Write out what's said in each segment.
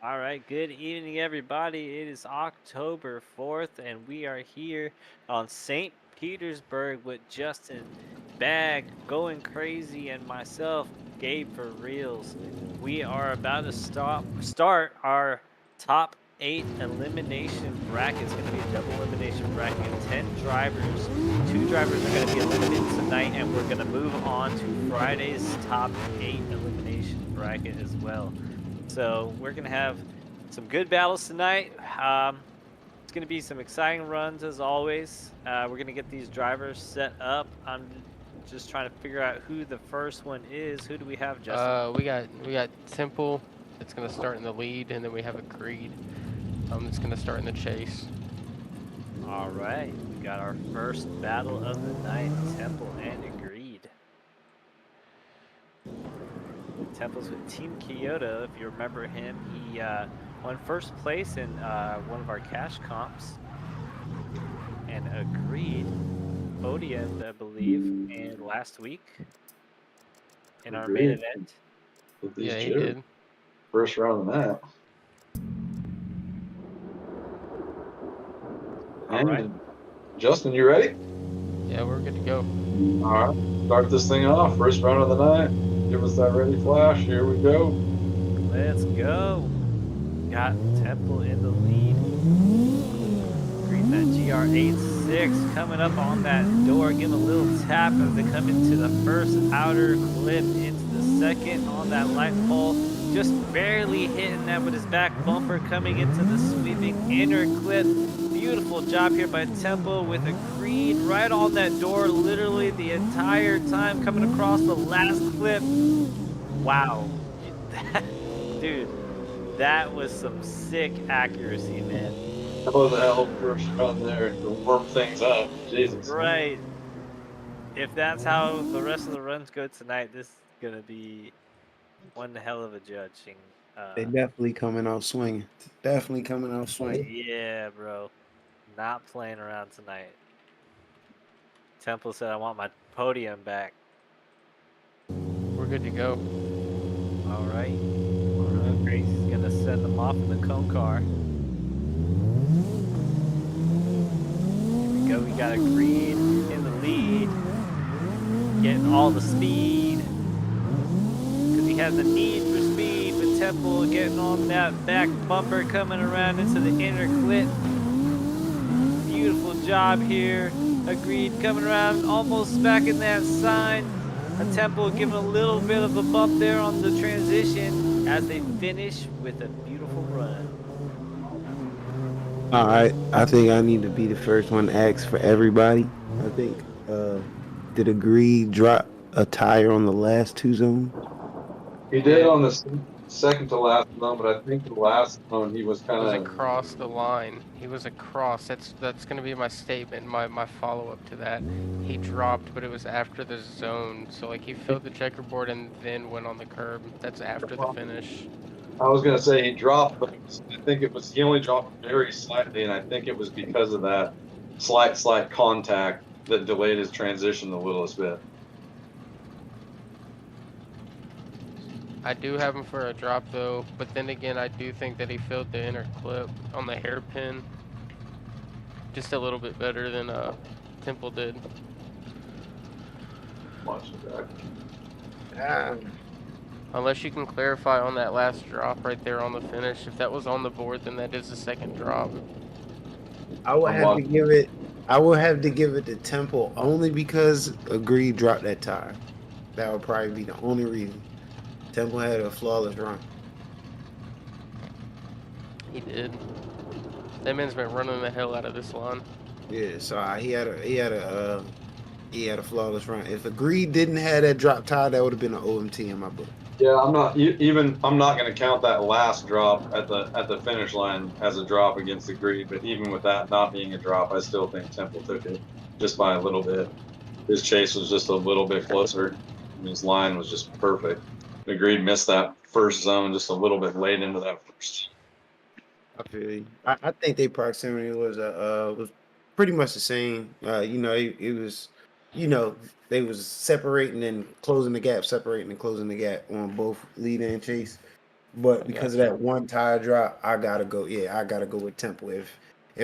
All right, good evening, everybody. It is October 4th, and we are here on St. Petersburg with Justin, Bag, Going Crazy, and myself, Gabe for Reals. We are about to start our top 8 elimination bracket. It's going to be a double elimination bracket of 10 drivers. 2 drivers are going to be eliminated tonight, and we're going to move on to Friday's top 8 elimination bracket as well. So we're gonna have some good battles tonight. It's gonna be some exciting runs as always. We're gonna get these drivers set up. I'm just trying to figure out who the first one is. Who do we have, Justin? We got Temple that's gonna start in the lead, and then we have a Creed that's gonna start in the chase. All right, we got our first battle of the night: Temple and Agreed. Temple's with Team Kyoto. If you remember him, he won first place in one of our cash comps, and Agreed podiumed, I believe, and last week in our main Agreed event. with these Yeah, he jitters. did. First round of that. All right. And Justin, you ready? Yeah, we're good to go. All right. Start this thing off. First round of the night. Give us that ready flash. Here we go. Let's go. Got Temple in the lead. Greet that GR86 coming up on that door. Give a little tap as they come into the first outer clip, into the second on that light pole. Just barely hitting that with his back bumper, coming into the sweeping inner clip. Beautiful job here by Temple with a Creed right on that door, literally the entire time, coming across the last clip. Wow. Dude, that was some sick accuracy, man. That was a hell of a first run there to warm things up. Jesus. Right. If that's how the rest of the runs go tonight, this is gonna be one hell of a judging. They Uh, definitely coming out swinging. Definitely coming out swinging. yeah, bro, not playing around tonight. Temple said, "I want my podium back." We're good to go. All right, Crazy's gonna send them off in the cone car. Here we go. We got a Creed in the lead, getting all the speed because he has a need for speed. With Temple getting on that back bumper, coming around into the inner clip. Beautiful job here. Agreed, coming around, almost smacking that sign. A Temple giving a little bit of a bump there on the transition as they finish with a beautiful run. All right. I think I need to be the first one to ask for everybody. I think did Agree drop a tire on the last two zones? He did on the second to last zone, but I think the last zone he was It was kind of. across the line. He was across. That's gonna be my statement. My follow up to that. He dropped, but it was after the zone. So like he filled the checkerboard and then went on the curb. That's after the finish. I was gonna say he dropped, but I think it was he only dropped very slightly, and I think it was because of that slight contact that delayed his transition the littlest bit. I do have him for a drop though, but then again, I do think that he filled the inner clip on the hairpin just a little bit better than Temple did. Watch it back. Unless you can clarify on that last drop right there on the finish. If that was on the board, then that is the second drop. I would I'm have to watching. give it. I would have to give it to Temple only because Agree dropped that tire. That would probably be the only reason. Temple had a flawless run. He did. That man's been running the hell out of this line. Yeah, so he had a flawless run. If Agree didn't have that drop tire, that would have been an OMT in my book. Yeah, I'm not even. I'm not going to count that last drop at the finish line as a drop against the Greed. But even with that not being a drop, I still think Temple took it just by a little bit. His chase was just a little bit closer. And his line was just perfect. The Greed missed that first zone just a little bit late into that first. I feel you. I think their proximity was pretty much the same. It was, they was separating and closing the gap, separating and closing the gap on both lead and chase. But I because got of you. that one tire drop, I gotta go. Yeah, I gotta go with Temple. If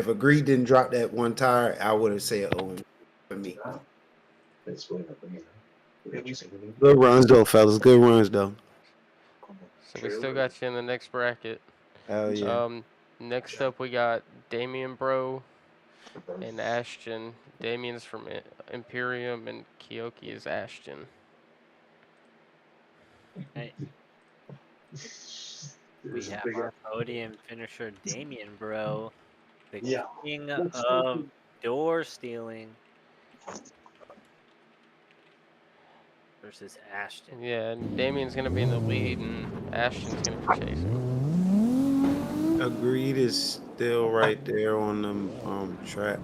Agreed didn't drop that one tire, I would have said Owen for me. Good runs though, fellas. Good runs though. So we still got you in the next bracket. Hell yeah. Next up we got Damien Bro and Ashton. Damien's from Imperium and Kyoki is Ashton. Hey, we have our podium finisher, Damien, bro. The king of door stealing versus Ashton. Yeah, and Damien's gonna be in the lead and Ashton's gonna be chasing. Agreed is still right there on the track.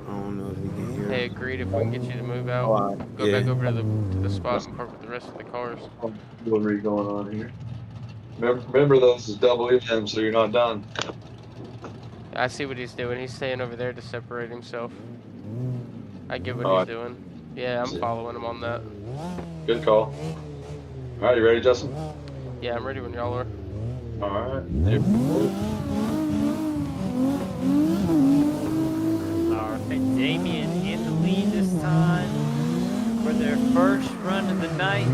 I don't know if you can hear Hey, him. agreed. If we can get you to move out, Oh, go back Yeah. over to the spot and park with the rest of the cars. delivery going on here. Remember those is double ELIM, so you're not done. I see what he's doing. He's staying over there to separate himself. I get what Oh, he's I doing. Yeah, I'm see. following him on that. Good call. All right, you ready, Justin? Yeah, I'm ready when y'all are. All right. Here. All right, Damien in the lead this time for their first run of the night.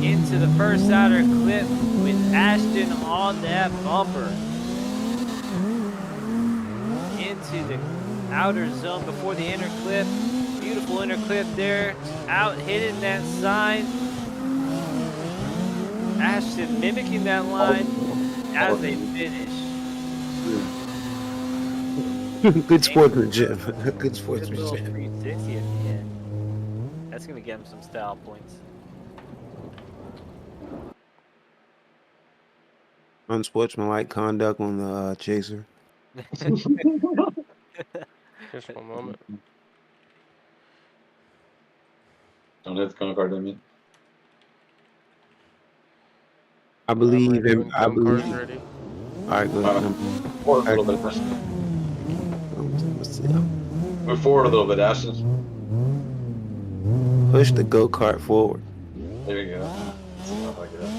Into the first outer clip with Ashton on that bumper. Into the outer zone before the inner clip. Beautiful inner clip there. Out hitting that sign. Ashton mimicking that line as they finish. Good sportsmanship. Good Good little sportsmanship. 360 at the end. That's going to get him some style points. Unsportsmanlike conduct on the chaser. Just one moment. Don't hit the corner card, Damien. I I'm believe ready him. when I cone car's believe. ready. All right, good. Forward a little bit. Let's see. Move forward a little bit, Ashton. Push the go kart forward. There you go. See how I get up.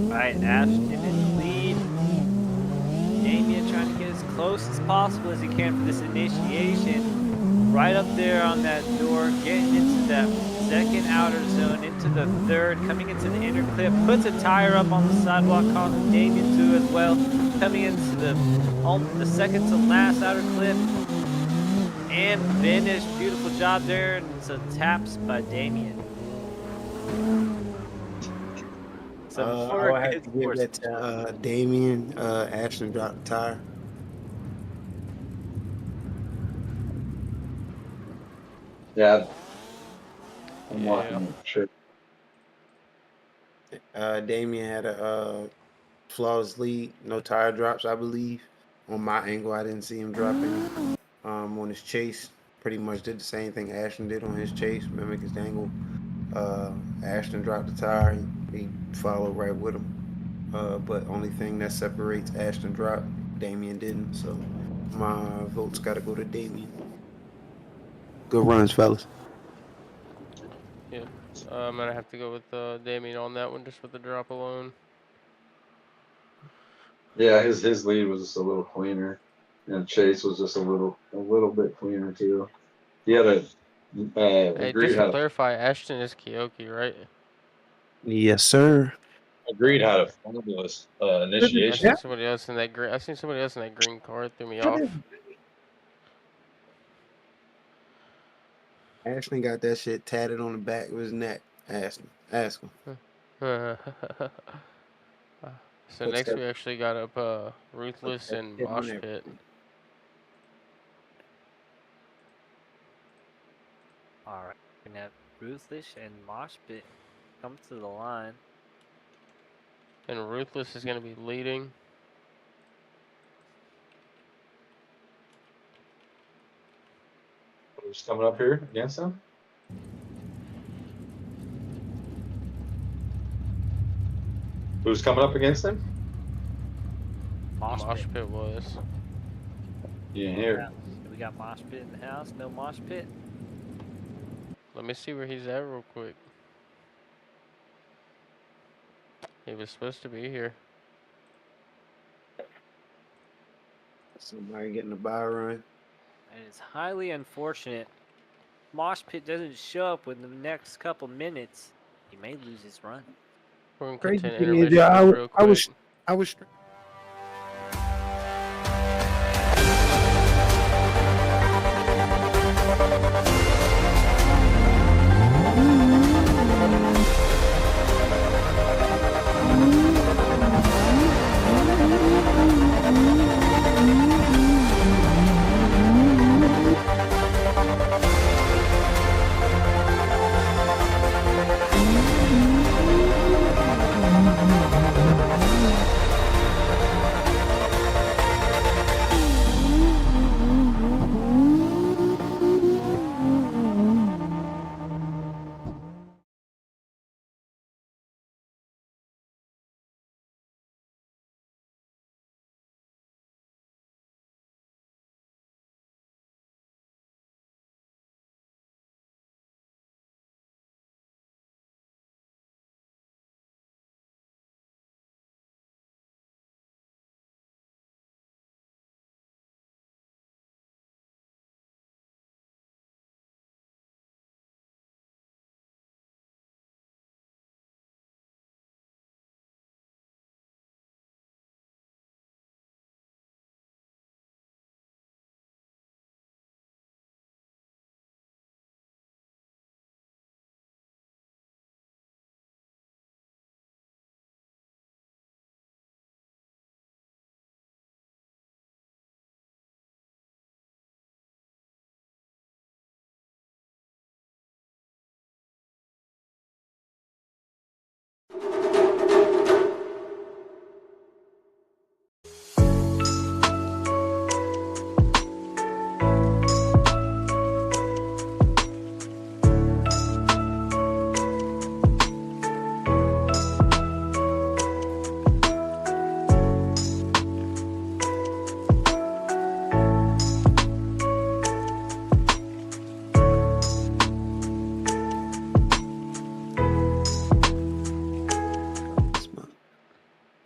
All right, Ashton in the lead. Damien trying to get as close as possible as he can for this initiation. Right up there on that door, getting into that second outer zone, into the third, coming into the inner clip, puts a tire up on the sidewalk, causing Damien to as well. Coming into the second to last outer clip, and finish. Beautiful job there, and some taps by Damien. Some I more would have good to give that to Damien. Ashton dropped the tire. Yeah. I'm Yeah. walking it. Sure. Damien had a flawless lead, no tire drops, I believe. On my angle, I didn't see him dropping. On his chase, pretty much did the same thing Ashton did on his chase, mimic his angle. Ashton dropped the tire, he followed right with him. But only thing that separates Ashton drop, Damien didn't. So my vote's got to go to Damien. Good runs, fellas. Yeah. I'm gonna have to go with Damien on that one, just with the drop alone. Yeah, his lead was just a little cleaner, and Chase was just a little bit cleaner too. He had a Hey, Agreed just to had clarify, Ashton is Kyoki, right? Yes, sir. Agreed had a fabulous I initiation. seen somebody else in that green. I seen somebody else in that green car. It threw me off. Ashton got that shit tatted on the back of his neck. Ask him. So next we actually got up Ruthless and Hit on Mosh there. Pit. All right, we're gonna have Ruthless and Mosh Pit come to the line. And Ruthless is gonna be leading. Who's coming up here against him? Who's coming up against him? Mosh Pit. Pit was. You didn't hear. Yeah. We got Mosh Pit in the house. No Mosh Pit. Let me see where he's at real quick. He was supposed to be here. Somebody getting a buy run. It is highly unfortunate. Mosh Pit doesn't show up within the next couple minutes. He may lose his run. We're gonna Crazy continue thing is, intermission real quick. I was.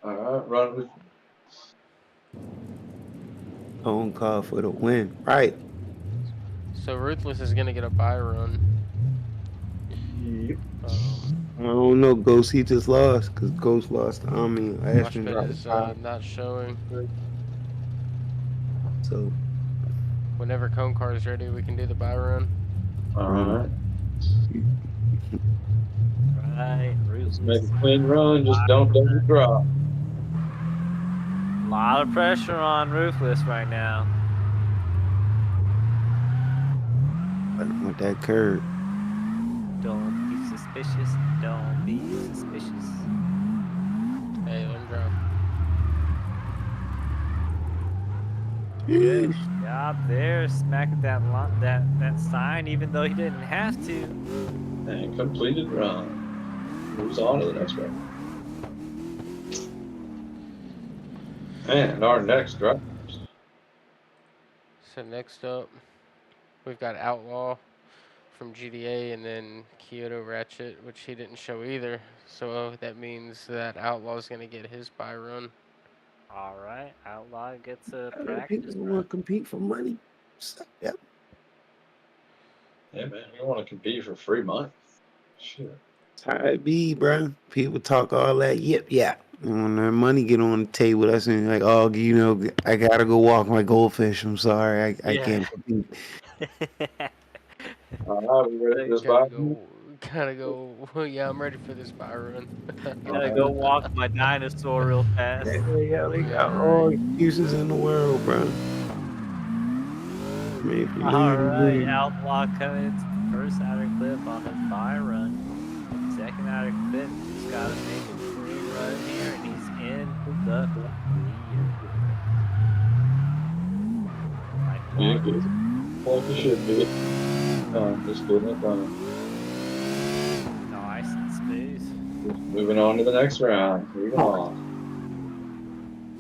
All right, run with. Phone call for the win. Right. So Ruthless is gonna get a buy run. Yep. I don't know, Ghost. He just lost because Ghost lost. Mosh Ashton Pit dropped is five. not showing. So Whenever Cone Car is ready, we can do the buy run. All right. Right, Just Ruthless. make a clean run. Just don't double drop. A lot of pressure on Ruthless right now. with that curve. Don't be suspicious. Don't be suspicious. Hey, let him drop. Good job there, smacking that sign, even though he didn't have to. And completed run. Moves on to the next one. And our next drop. So next up, we've got Outlaw from GDA and then Kyoto Ratchet, which he didn't show either. So that means that Outlaw's gonna get his buy run. All right, Outlaw gets a People practice want run. to compete for money. So, yep. Yeah, man, we want to compete for free money. Shit. That's how it be, bro. People talk all that yip. And when their money get on the table, that's when like, oh, I gotta go walk my goldfish. I'm sorry, I can't compete. All right, we ready for this buy? Gotta go. Yeah, I'm ready for this buy run. Gotta go walk my dinosaur real fast. Yeah, they got Yeah, all right. excuses in the world, bro. I mean, if you All lose, you right, lose. Outlaw coming into the first outer clip on his buy run. Second outer clip, just gotta make a clean run here, and he's in the clear. Yeah, good. Like you should be. Just getting it done. Nice and smooth. Just moving on to the next round. Here we go.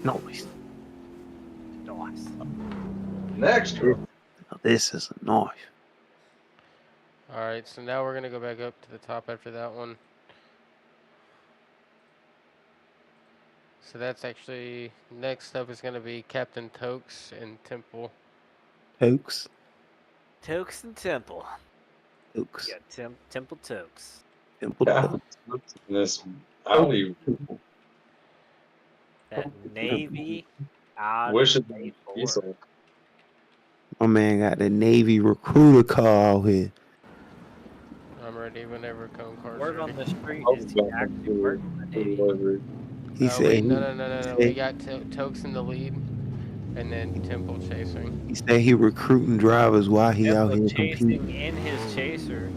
Noise. Nice. Next round. This is a noise. Alright, so now we're going to go back up to the top after that one. So that's actually, next up is going to be Captain Tokes and Temple. Tokes. Tokes and Temple. Tokes. Yeah, Temple Tokes. Temple Yeah. Tokes. This Audi That Navy Audi wishes A4. diesel. My man got the Navy recruiter car out here. I'm ready whenever Cone Car's Word ready. on the street is he actually working the Navy. He said Wait, he, no. We got Tokes in the lead, and then Temple chasing. he said he recruiting drivers while he out Temple here chasing competing. in his chaser.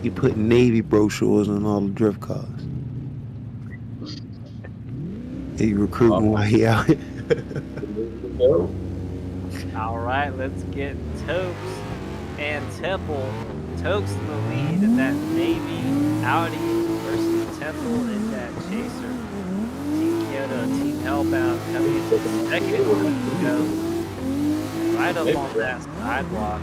He put Navy brochures on all the drift cars. He recruiting while he out here. All right, let's get Tokes and Temple. Tokes in the lead in that Navy Audi versus Temple in that chaser. Team Kyoto, Team Hellbound coming into second. Go right up on that sidewalk.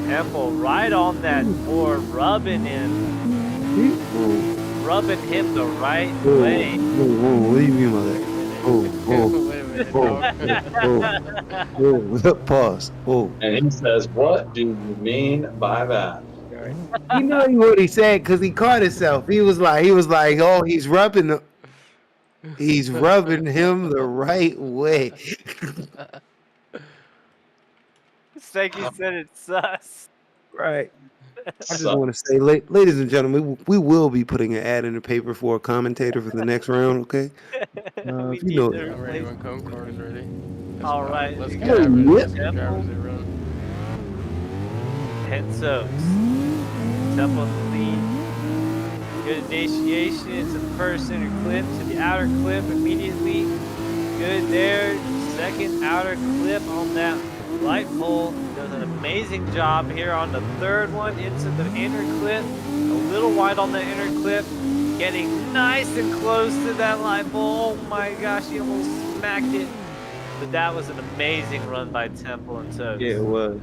Temple right on that board, rubbing him the right way. What do you mean by that? Wait a minute, Pause. And he says, "What do you mean by that?" You know what he said because he caught himself. He was like, oh, he's rubbing him the right way. It's like he said it's sus. Right. I just want to say, ladies and gentlemen, we will be putting an ad in the paper for a commentator for the next round, okay? We if you need know to that. I'm ready replace. when Cone Car is ready. All right, Let's we get got drivers. Let's Temple get drivers that run. and Soaks. Temple in the lead. Good initiation into the first center clip to the outer clip immediately. Good there. Second outer clip on that light pole. Does an amazing job here on the third one into the inner clip. A little wide on the inner clip. Getting nice and close to that light pole. Oh my gosh, he almost smacked it. But that was an amazing run by Temple and Soaks. Yeah, it was.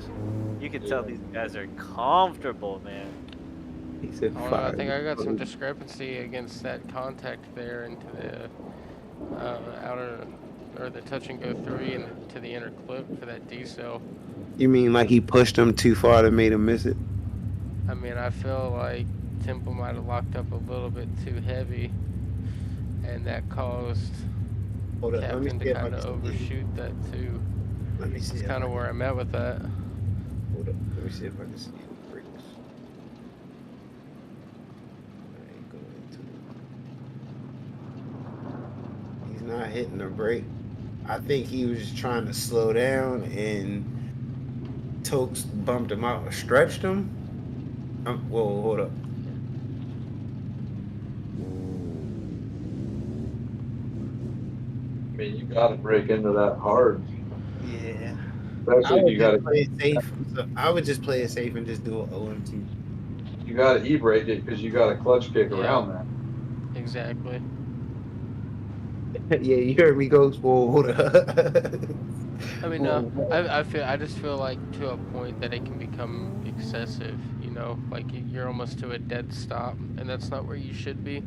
You can tell these guys are comfortable, man. He said I fire. think I got some discrepancy against that contact there into the outer, or the touch and go 3 and to the inner clip for that decel. You mean like he pushed him too far to make him miss it? I mean, I feel like Temple might have locked up a little bit too heavy, and that caused Hold up, let me Captain see to if I kind of can overshoot that too. Let me see. That's if kind I of where I'm at with that. Hold up. Let me see if I can see the brakes. I ain't going to. He's not hitting the brake. I think he was just trying to slow down, and Tokes bumped him out, stretched him. Whoa, hold up. I mean, you got to break into that hard. Yeah. Especially if you got to play it safe. So I would just play it safe and just do an OMT. you got to e-brake it because you got to clutch kick Yeah. around that. Exactly. Yeah, you heard me go. Whoa, hold up. I mean, I just feel like to a point that it can become excessive. You know, like you're almost to a dead stop, and that's not where you should be.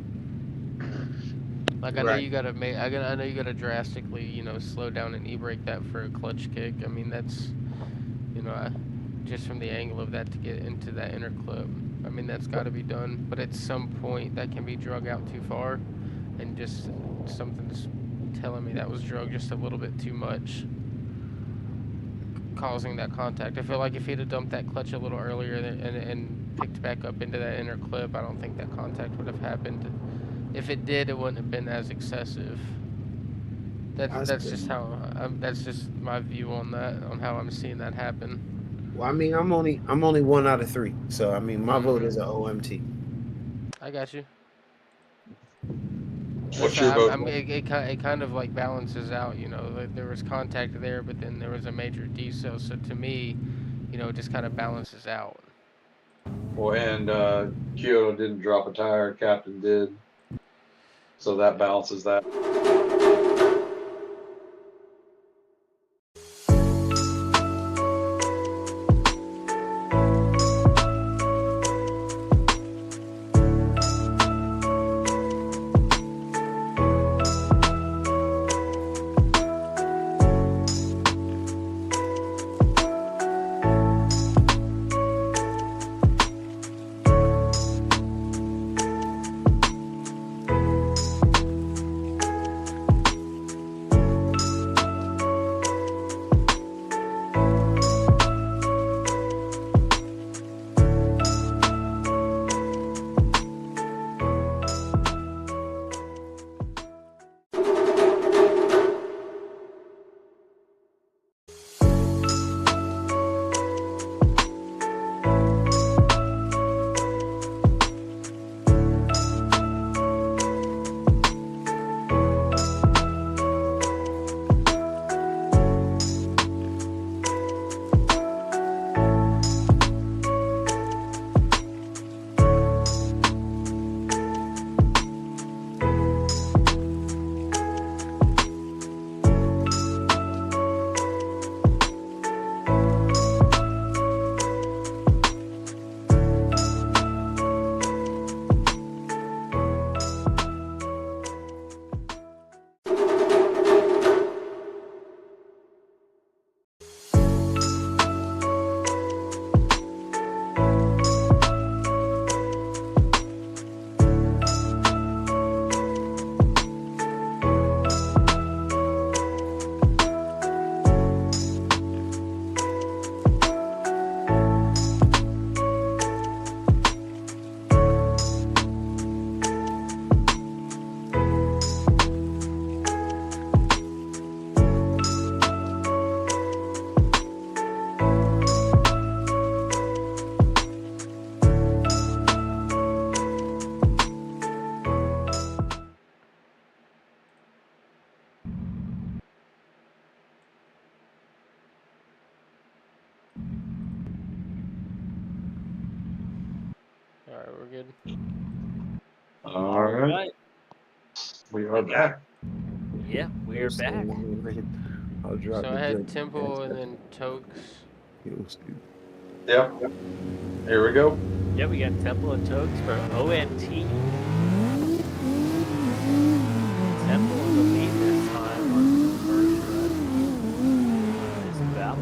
Like I know you gotta make, I know you gotta drastically, you know, slow down and e-brake that for a clutch kick. I mean, that's, you know, just from the angle of that to get into that inner clip. I mean, that's got to be done, but at some point that can be drug out too far, and just something's telling me that was drug just a little bit too much, causing that contact. I feel like if he'd have dumped that clutch a little earlier and picked back up into that inner clip, I don't think that contact would have happened. If it did, it wouldn't have been as excessive. That's just how that's just my view on that, on how I'm seeing that happen. Well, I mean, I'm only 1 out of 3, so I mean, my vote is an OMT. I got you. What's your vote? It kind of like balances out, you know. Like there was contact there, but then there was a major decel. So to me, you know, it just kind of balances out. Well, and Kyoto didn't drop a tire. Captain did. So that balances that. we're good. All right. We are back. Yeah, we are back. I'll drop So the I had jump. Temple and then Tokes. Yep. Here we go. Yeah, we got Temple and Tokes for OMT. Temple in the lead this time on the first run. Is about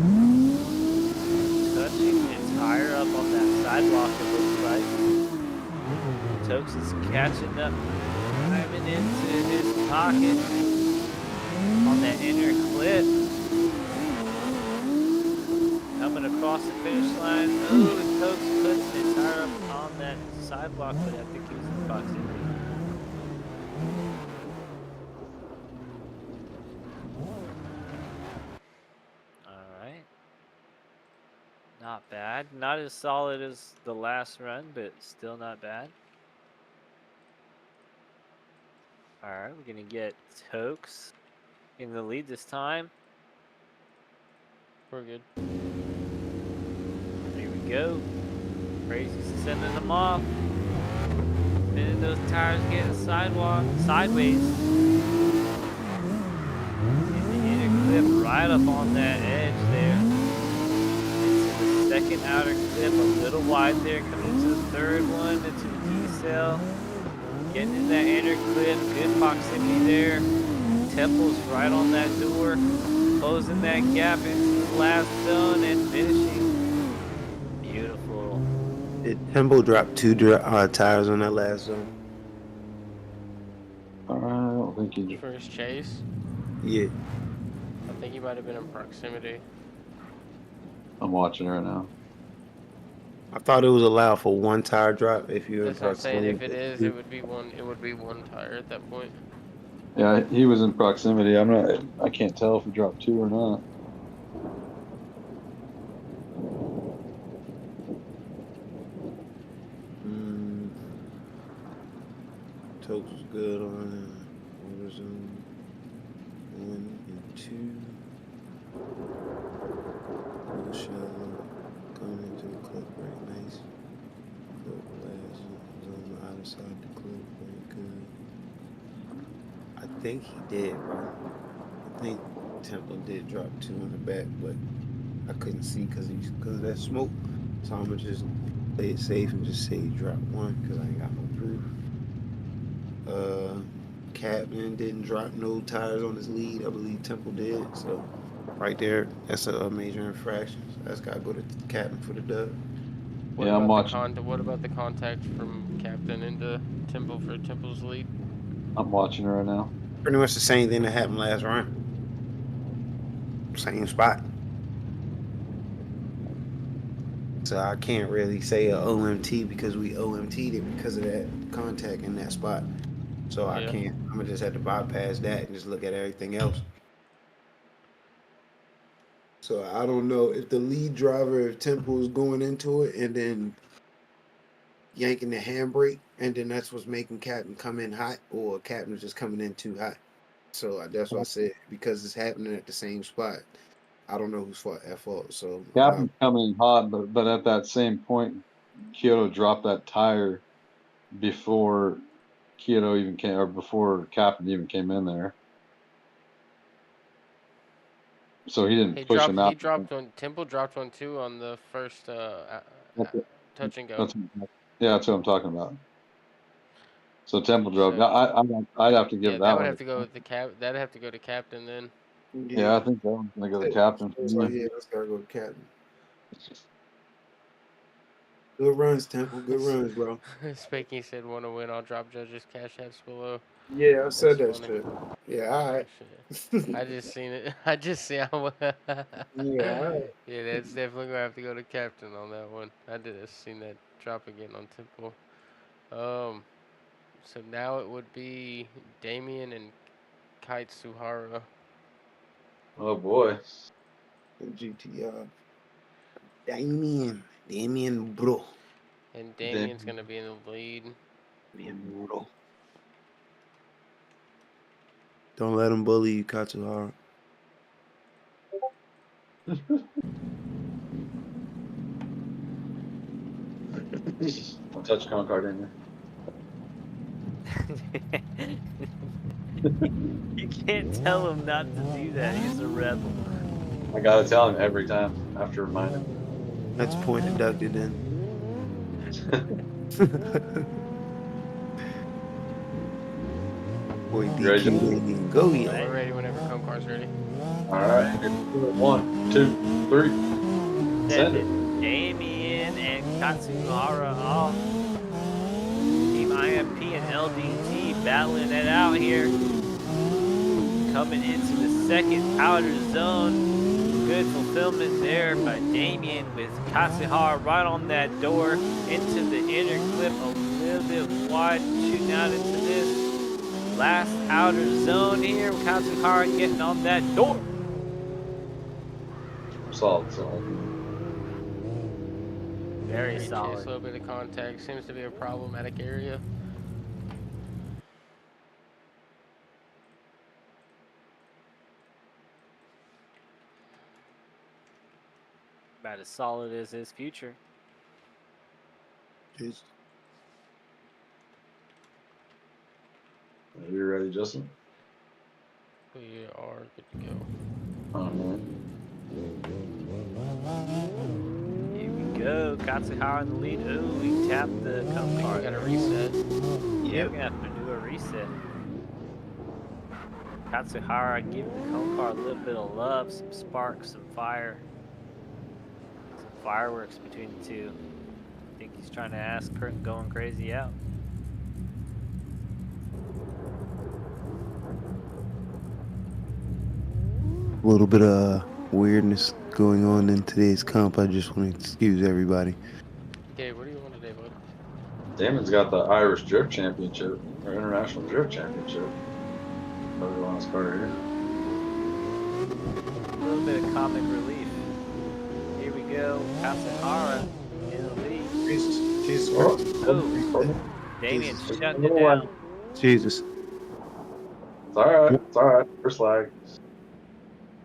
touching his tire up on that sidewalk, it looks like. Tokes is catching up, climbing into his pocket on that inner clip. Coming across the finish line. Oh, Tokes puts his tire up on that sidewalk, but I think he was in proximity. Alright. Not bad. Not as solid as the last run, but still not bad. Alright, we're going to get Tokes in the lead this time. We're good. Here we go. Crazy's sending them off. Spinning those tires, getting sideways. In the inner clip, right up on that edge there. Into the second outer clip, a little wide there. Coming into the third one, into the decel. Getting in that inner clip, good proximity there. Temple's right on that door. Closing that gap into the last zone and finishing. Beautiful. Did Temple drop two tires on that last zone? I don't think he. For his chase, Yeah. I think he might have been in proximity. I'm watching right now. I thought it was allowed for one tire drop if you're in That's what I'm saying. proximity. If it is, it would be one. It would be one tire at that point. Yeah, he was in proximity. I can't tell if he dropped two or not. Tokes was good on zone 1 and 2. Little shallow. Going into the clip very nice. Clip last was on the outer side of the clip, very good. I think he did, bro. I think Temple did drop two on the back, but I couldn't see because of that smoke. So I'm gonna just play it safe and just say he dropped one because I ain't got no proof. Captain didn't drop no tires on his lead. I believe Temple did. So right there, that's a major infraction. So that's gotta go to Captain for the dub. What Yeah, I'm about watching. What about the contact from Captain into Temple for Temple's lead? I'm watching right now. Pretty much the same thing that happened last run. Same spot. So I can't really say a OMT because we OMT'd it because of that contact in that spot. So I can't. I'm gonna just have to bypass that and just look at everything else. So I don't know if the lead driver, if Temple is going into it and then yanking the handbrake, and then that's what's making Captain come in hot, or Captain is just coming in too hot. So that's what I said, because it's happening at the same spot. I don't know who's at fault. So Captain's coming in hot, but at that same point, Kyoto dropped that tire before Kyoto even came, or before Captain even came in there. So he didn't push him out. He dropped one. Temple dropped one too on the first touch and go. That's what I'm talking about. So Temple drove. I'd have to give that that would one. have to go with the That'd have to go to Captain then. Yeah, I think that one's gonna go to Captain. So yeah, let's gotta go to Captain. Good runs, Temple. Good runs, bro. Spanky said, "Want to win? I'll drop judges cash apps below." Yeah, I said that funny. shit. Yeah, all right. I just seen it. I just see how. Yeah, all right. Yeah, that's definitely gonna have to go to Captain on that one. I did seen that drop again on Temple. So now it would be Damien and Kite Suhara. Oh boy. GTR. Damien, bro. And Damien's gonna be in the lead. Damien, bro. Don't let him bully you, Katsuhara. I'll touch con card in You can't tell him not to do that. He's a rebel. there. I gotta tell him every time. I have to remind him. That's point deducted then. Boy, You ready, DQ Justin? ain't even go Yeah, yet. we're ready whenever Cone Car's ready. All right. 1, 2, 3. Send it. Damien and Katsuhara off. Team IMP and LDT battling it out here. Coming into the second outer zone. Good fulfillment there by Damien with Katsuhara right on that door into the inner clip a little bit wide, shooting out into this last outer zone here. Katsuhara getting on that door. Solid. Very Great chase, a solid. little bit of contact. Seems to be a problematic area. About as solid as his future. Just Are you ready, Justin? We are good to go. Here we go. Katsuhara in the lead. Ooh, we tapped the cone We card. got a reset. Yeah, Yep. we're gonna have to do a reset. Katsuhara giving the cone car a little bit of love, some sparks, some fire, some fireworks between the two. I think he's trying to ask Kurt going crazy out. a little bit of weirdness going on in today's comp. I just want to excuse everybody. Gabe, what do you want today, bud? Damon's got the Irish Drift Championship or International Drift Championship. Probably on his card here. A little bit of comic relief. Here we go. Katsuhara in the lead. Jesus Oh, Oh, Damien Jesus. shutting it down. Jesus. It's alright. It's alright. First lag.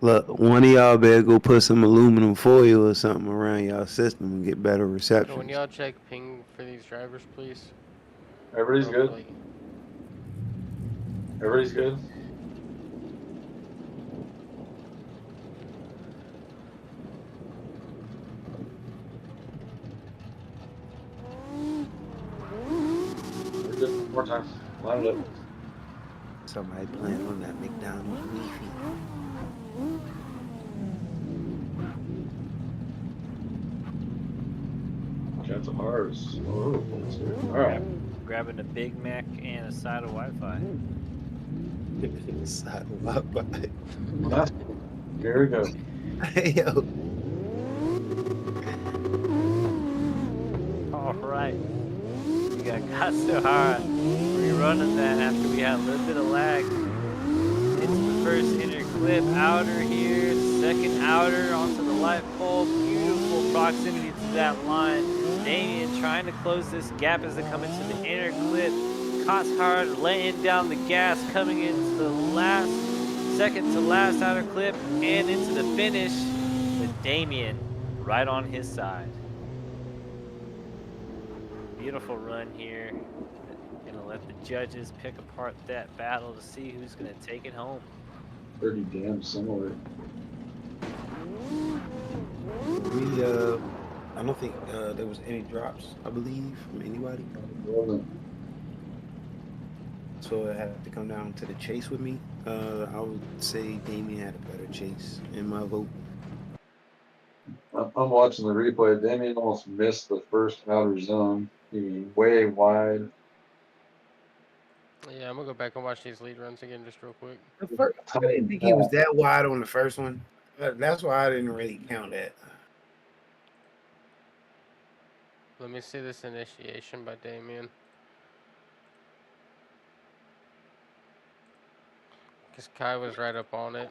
Look, one of y'all better go put some aluminum foil or something around y'all system and get better So when reception. y'all check ping for these drivers, please. Everybody's good. Hopefully- Everybody's good. We're good. One more time. Line it up. Somebody playing on that McDonald's Wi-Fi. Chance of hearts. All over the place here. Alright. Grabbing a Big Mac and a side of Wi-Fi. Side of Wi-Fi. Here we go. Hey, yo. All right. We got Katsuhara rerunning that after we had a little bit of lag. Into the first inner clip outer here, second outer onto the light pole. Beautiful proximity to that line. Damien trying to close this gap as they come into the inner clip. Katsuhara laying down the gas, coming into the last, second to last outer clip and into the finish with Damien right on his side. Beautiful run here. Gonna let the judges pick apart that battle to see who's gonna take it home. Pretty damn similar. We, I don't think there was any drops, I believe, from anybody. So it had to come down to the chase with me. I would say Damien had a better chase in my vote. I'm watching the replay. Damien almost missed the first outer zone. He was way wide. Yeah, I'm gonna go back and watch these lead runs again just real quick. I didn't think he was that wide on the first one. That's why I didn't really count that. Let me see this initiation by Damien. Because Kai was right up on it.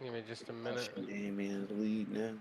Give me just a minute. Damien's lead now.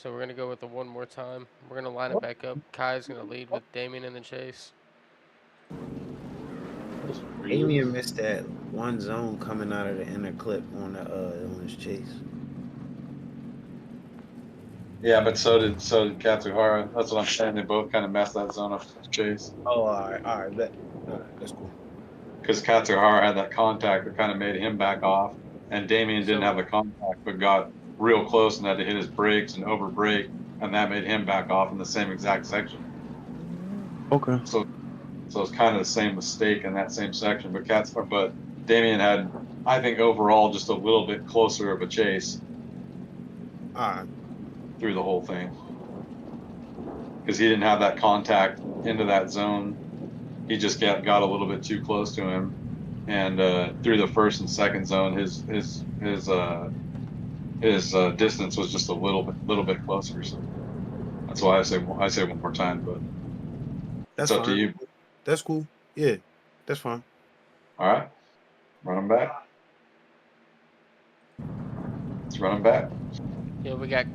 So we're gonna go with the one more time. We're gonna line it back up. Kai's gonna lead with Damien in the chase. Damien missed that one zone coming out of the inner clip on his chase. Yeah, but so did Katsuhara. That's what I'm saying. They both kind of messed that zone up in the chase. Oh, all right, bet. All right, that's cool. Because Katsuhara had that contact that kind of made him back off, and Damien didn't have So the contact but got real close and had to hit his brakes and over brake, and that made him back off in the same exact section. Okay. So it's kind of the same mistake in that same section. But Damien had, I think, overall just a little bit closer of a chase All right. through the whole thing because he didn't have that contact into that zone. He just got a little bit too close to him, and through the first and second zone, his distance was just a little bit closer. So that's why I say one more time, but it's That's up to fine. you. That's cool. Yeah, that's fine. All right, run him back. Let's run him back. yeah, we got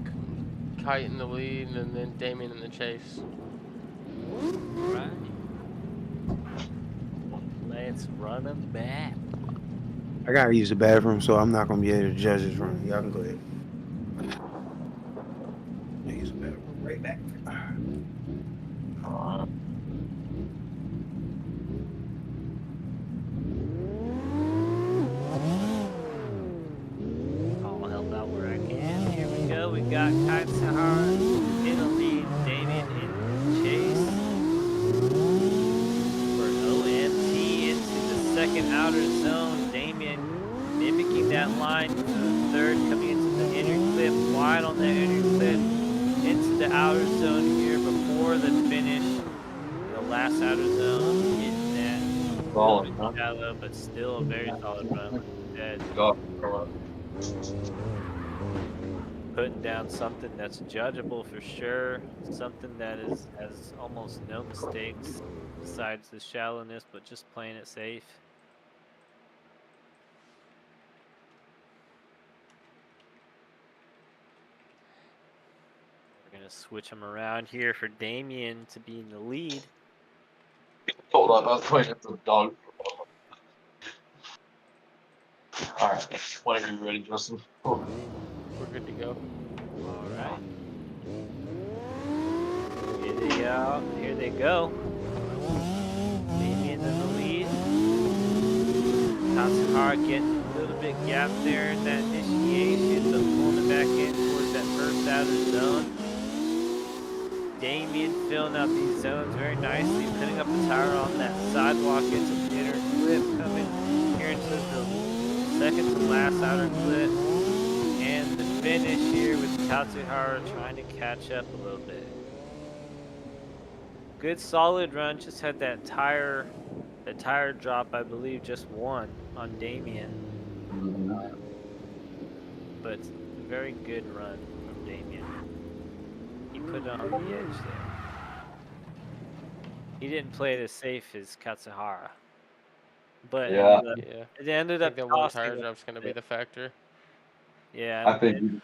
Kite in the lead and then Damien in the chase. Right. Let's run them back. I gotta use the bathroom, so I'm not gonna be able to judge this run. Y'all can go ahead. I use the bathroom. Right back. I'll help out where I can. Here we go. We got Kite Sahara in the lead. Damien in chase for OMT into the second outer zone. Damien mimicking that line into the third, coming into the inner clip, wide on that inner clip, into the outer zone here before the finish. The last outer zone, hitting that a little bit Solid, huh? shallow, but still a very solid run. Like you said, Dog. putting down something that's judgeable for sure, something that has almost no mistakes besides the shallowness, but just playing it safe. We're gonna switch him around here for Damien to be in the lead. Hold on, I was playing with the dog. All right, whenever you're ready, Justin. We're good to go. All right. Here they go. Damien in the lead. Tatsuhara getting a little bit gap there in that initiation, but pulling it back in towards that first outer zone. Damien filling out these zones very nicely, putting up the tire on that sidewalk into the inner clip, coming here into the second to last outer clip. And the finish here with Tatsuhara trying to catch up a little bit. Good solid run, just had that tire drop, I believe, just one on Damien. But a very good run from Damien. He put it on the edge there. He didn't play it as safe as Katsuhara. But Yeah, Yeah. it ended I up think that one costing tire him. drop's gonna be the factor. Yeah, I think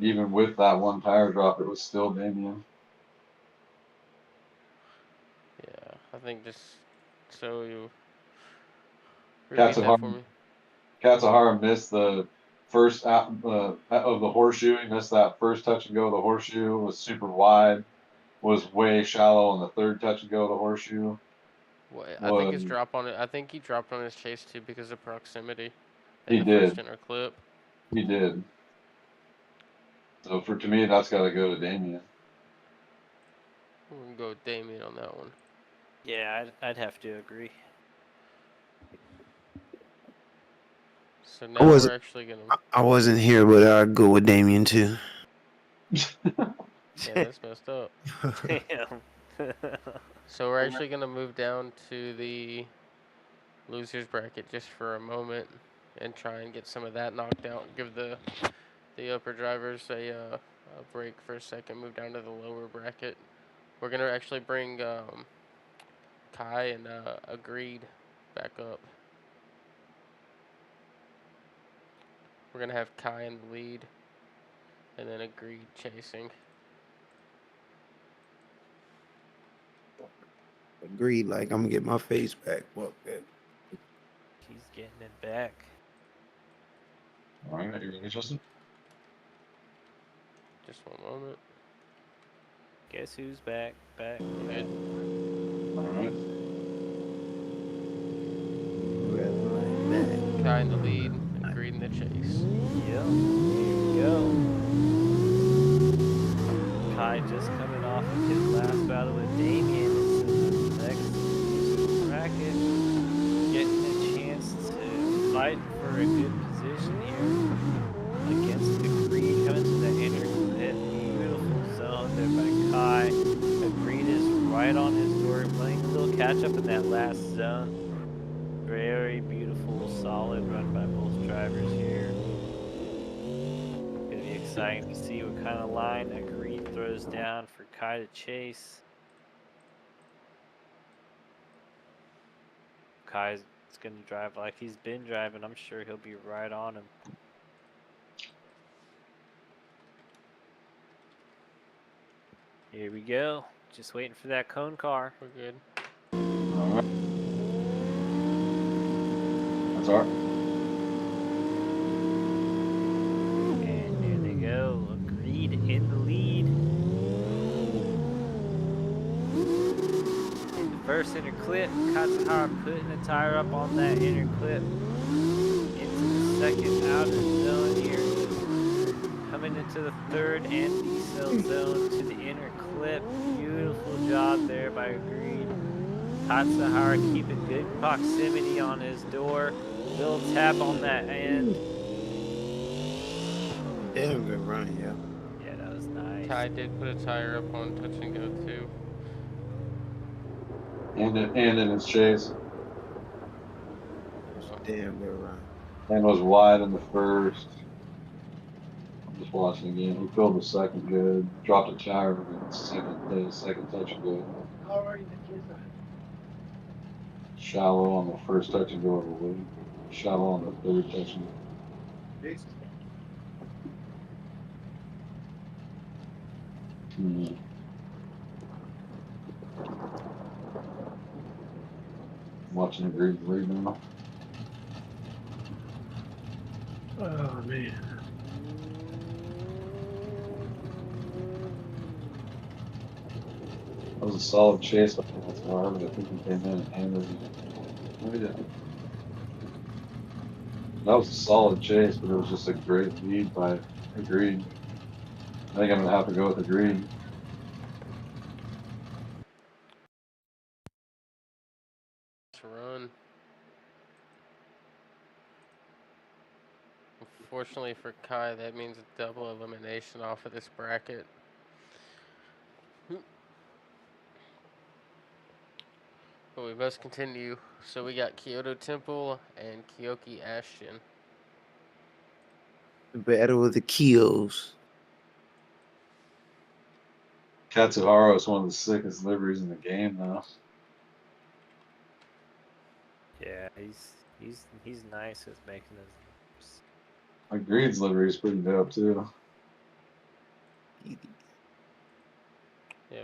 even with that one tire drop, it was still Damien. Yeah. I think just so you repeat that for me. Katsuhara missed the first of the horseshoe. He missed that first touch and go of the horseshoe. Was super wide. Was way shallow on the third touch and go of the horseshoe. I think Was his drop on it. I think he dropped on his chase too because of proximity in he the first did. inner clip. He did. So to me, that's got to go to Damien. We can go with Damien on that one. yeah, I'd have to agree. So I now we're wasn't. actually gonna. I wasn't here, but I'd go with Damien too. Yeah, that's messed up. Damn. So we're actually gonna move down to the losers bracket just for a moment and try and get some of that knocked out. Give the upper drivers a break for a second. Move down to the lower bracket. We're gonna actually bring Kai and Agreed back up. We're gonna have Kai in the lead, and then Agreed chasing. Agreed. Like I'm gonna get my face back. Fuck that. He's getting it back. All right, you ready, Justin? Just one moment. Guess who's back? Back. I'm good. All right. Kai in the lead and Greed in the chase. Yep. Here we go. Kai just coming off of his last battle with Damien into the next bracket, getting a chance to fight for a good position here against the Greed coming to the inner clip. Beautiful zone there by Kai. The Greed is right on his door, playing a little catch up in that last zone. Very beautiful, solid run by both drivers here. Gonna be exciting to see what kind of line that Greed throws down for Kai to chase. Kai's gonna drive like he's been driving. I'm sure he'll be right on him. Here we go. Just waiting for that cone car. We're good. All right. That's all right. And here they go. Greed in the lead. In the first inner clip, Katsuhara putting the tire up on that inner clip. Into the second outer zone here. Coming into the third and decel zone to the inner clip. Beautiful job there by Greed. Katsuhara keeping good proximity on his door. Little tap on that end. Damn good run, yeah. Yeah, that was nice. Kai did put a tire up on touch and go too. And in his chase. Damn good run. And was wide in the first. I'm just watching again. He filled the second good. Dropped a tire in the second touch and go. Shallow on the first touch and go of the lead. Shallow on the third touch and go. Watching a great lead now. Oh man. That was a solid chase by Katsuhara, but I think he came in and handled it. No, he didn't. That was a solid chase, but it was just a great lead by Agreed. I think I'm gonna have to go with Agreed. To run. Unfortunately for Kai, that means a double elimination off of this bracket. But we must continue. So we got Kyoto Temple and Kyoki Ashton. The battle of the kills. Katsuhara is one of the sickest liveries in the game now. Yeah, he's nice with making his. Agreed's livery is pretty dope too. Yeah,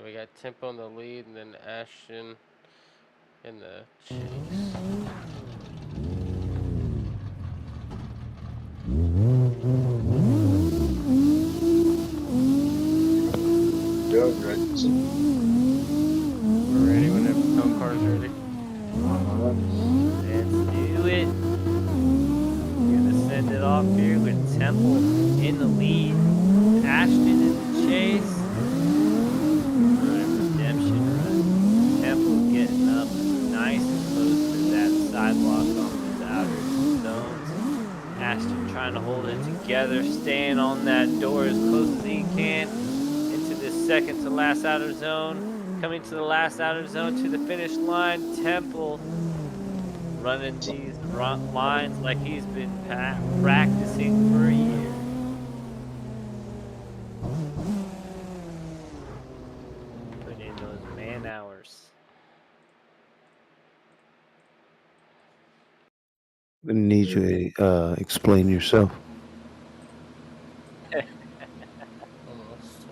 we got Tempo in the lead and then Ashton in the chase. Go, Greg. We're ready whenever the cone car's ready. Let's do it. We're gonna send it off here with Temple in the lead, Ashton in the chase. Redemption run. Temple getting up nice and close to that sidewalk on the outer zones. Ashton trying to hold it together, staying on that door as close as he can into this second to last outer zone. Coming to the last outer zone to the finish line. Temple running these lines like he's been practicing for a year. Putting in those man hours. I'm gonna need you to explain yourself. Almost.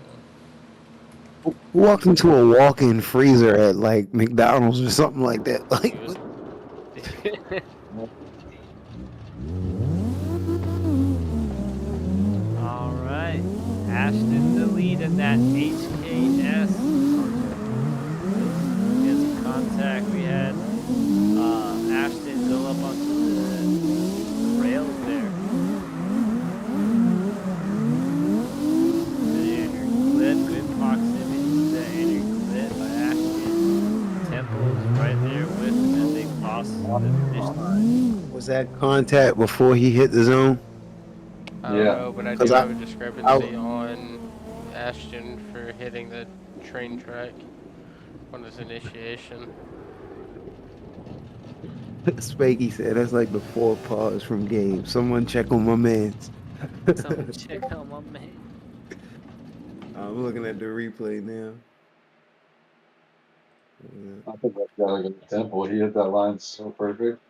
Who walked into a walk-in freezer at like McDonald's or something like that? Like, Dude. what? All right. Ashton the lead in that HKS. Oops, we had some contact. We had Ashton go up onto the rails there. The inner clip, good proximity to the inner clip by Ashton. Temple is right there with him as they cross the finish line. Was that contact before he hit the zone? I don't Yeah. know, but I Because do have a I discrepancy on Ashton for hitting the train track on his initiation. Spanky said that's like the 4 pause from Gabe. Someone check on my man's. Someone check on my man. I'm looking at the replay now. I think that guy against Temple, he hit that line so perfect.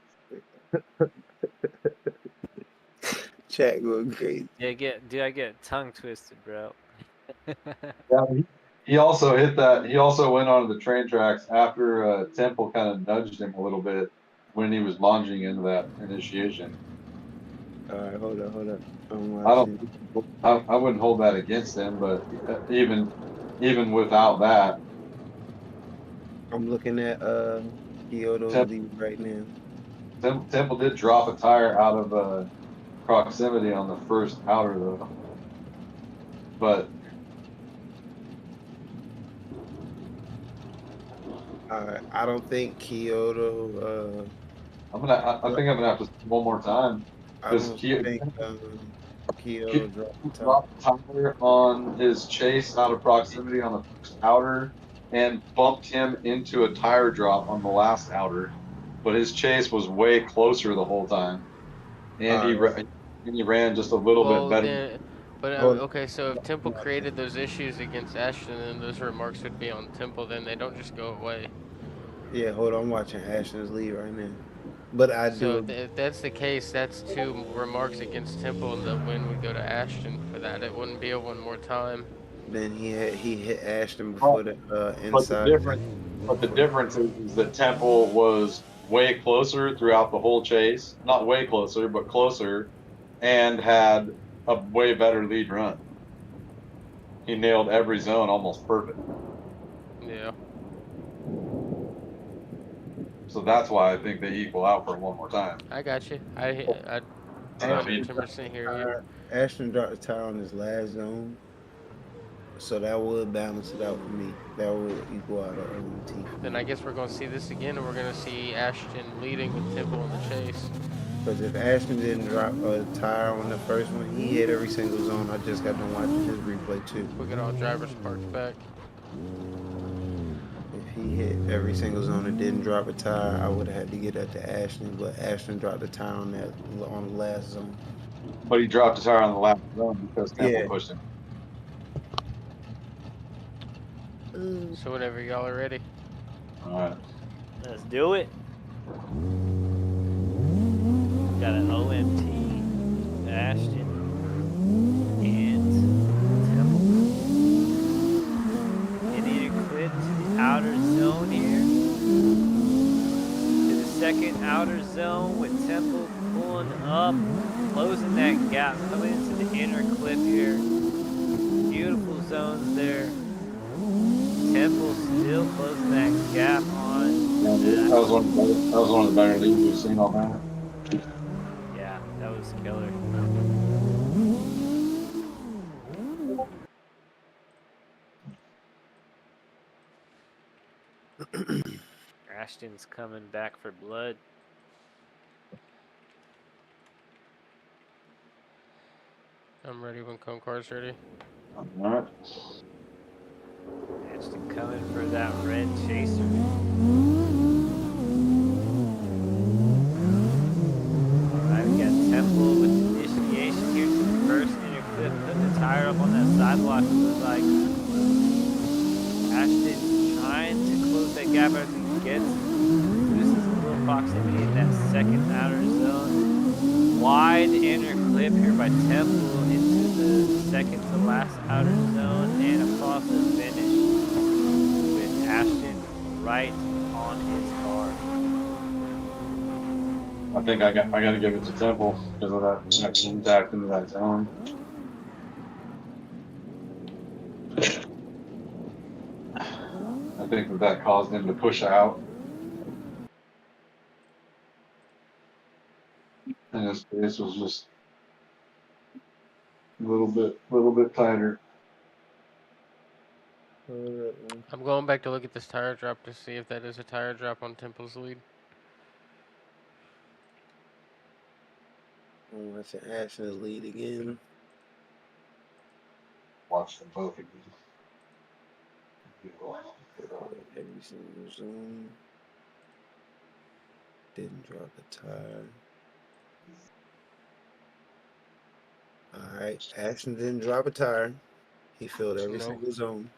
Chat going crazy. Do I get tongue twisted, bro? Yeah, he also hit that. He also went onto the train tracks after Temple kind of nudged him a little bit when he was lunging into that initiation. All right, hold up. I'm I don't. watching. I wouldn't hold that against him, but even without that, I'm looking at Kyoto's Temple, lead right now. Temple did drop a tire out of proximity on the first outer though. But I don't think Kyoto. I think I'm gonna have to see one more time I because don't think Kyoto He dropped the top. dropped the tire on his chase out of proximity on the first outer and bumped him into a tire drop on the last outer. But his chase was way closer the whole time, and All right, he ran just a little bit Well, better. then, but hold okay, so if Temple on. created those issues against Ashton, then those remarks would be on Temple, then they don't just go away. Yeah, hold on. I'm watching Ashton's lead right now. But I So do. if that's the case, that's two remarks against Temple, and the win would go to Ashton for that. It wouldn't be a one more time. Then he hit Ashton But before the but the inside. difference but the difference is that Temple was way closer throughout the whole chase. Not way closer, but closer, and had a way better lead run. He nailed every zone almost perfect. Yeah. So that's why I think they equal out for one more time. I got you. I And I mean, 110% hear you. Ashton dropped the tire on his last zone, so that would balance it out for me. That would equal out the OMT. Then I guess we're going to see this again, and we're going to see Ashton leading with Temple in the chase. Because if Ashton didn't drop a tire on the first one, he hit every single zone. I just got done watching his replay too. We get all drivers parked back. If he hit every single zone and didn't drop a tire, I would have had to get that to Ashton. But Ashton dropped a tire on the last zone. but he dropped his tire on the last zone because Temple Yeah. pushed him. So whenever y'all are ready. All right. Let's do it. Got an OMT, Ashton, and Temple. Getting equipped to the outer zone here. To the second outer zone with Temple pulling up, closing that gap, coming into the inner clip here. Beautiful zones there. Temple still closing that gap on That was one of the better leads we've seen all night. Yeah, that was killer. Ashton's coming back for blood. I'm ready when Concar's ready. All right. Ashton coming for that red chaser. Alright, we got Temple with initiation here to the first inner clip, putting the tire up on that sidewalk. It looks like Ashton trying to close that gap as he gets. This is a little proximity in that second outer zone. Wide inner clip here by Temple into the second to last outer zone and across the finish. I think I got to give it to Temple because of that connection back into that zone. I think that caused him to push out, and his pace was just a little bit tighter. I'm going back to look at this tire drop to see if that is a tire drop on Temple's lead. Oh, that's an Ashton's lead again. Watch them both again. Every single zone. Didn't drop a tire. All right, Ashton didn't drop a tire. He filled every Nope. single zone.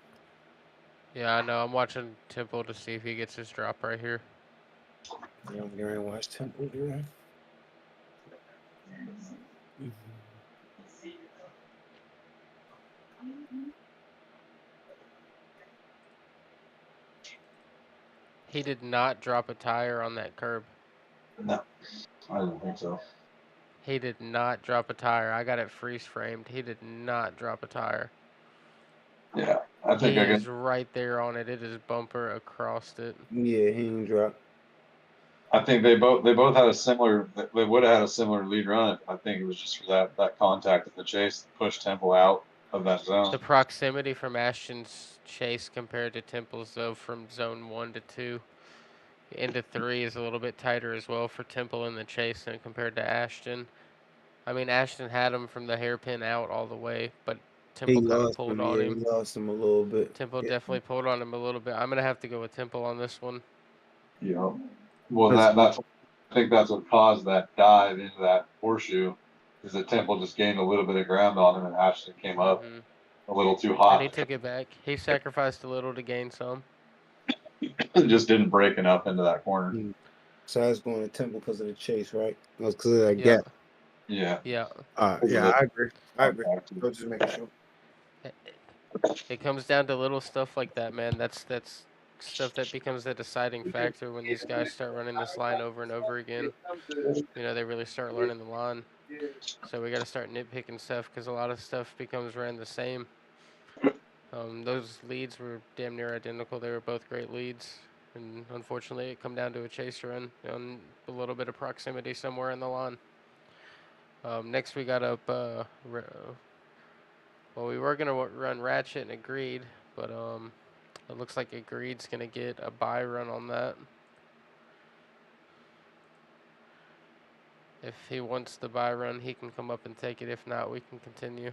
Yeah, I know. I'm watching Temple to see if he gets his drop right here. Yeah, I'm getting ready to watch Temple drive. He did not drop a tire on that curb. No, I don't think so. He did not drop a tire. I got it freeze framed. He did not drop a tire. Yeah, I think He I got. is right there on it. It is bumper across it. Yeah, he didn't drop. I think they both had a similar. They would have had a similar lead run. I think it was just for that contact at the chase that pushed Temple out of that zone. The proximity from Ashton's chase compared to Temple's, though, from zone 1 to 2 into 3 is a little bit tighter as well for Temple in the chase than compared to Ashton. I mean, Ashton had him from the hairpin out all the way, but He Temple kind of lost pulled him. on Yeah, he him. lost him a little bit. Temple Yeah. definitely pulled on him a little bit. I'm going to have to go with Temple on this one. Yeah. Well, That's- that's I think that's what caused that dive into that horseshoe, is that Temple just gained a little bit of ground on him, and Ashton came up Hmm a little too And he hot. took it back. He sacrificed a little to gain some. Just didn't break enough into that corner. So I was going to Temple because of the chase, right? It was because of that Yeah. gap. Yeah. Yeah. Yeah, I agree. I agree. So just making sure. It comes down to little stuff like that, man. That's stuff that becomes the deciding factor when these guys start running this line over and over again. You know, they really start learning the line. So we got to start nitpicking stuff because a lot of stuff becomes ran the same. Those leads were damn near identical. They were both great leads. And unfortunately, it come down to a chase run on a little bit of proximity somewhere in the line. Next, we got up. Well, we were gonna run Ratchet and Agreed, but it looks like Agreed's gonna get a buy run on that. If he wants the buy run, he can come up and take it. If not, we can continue.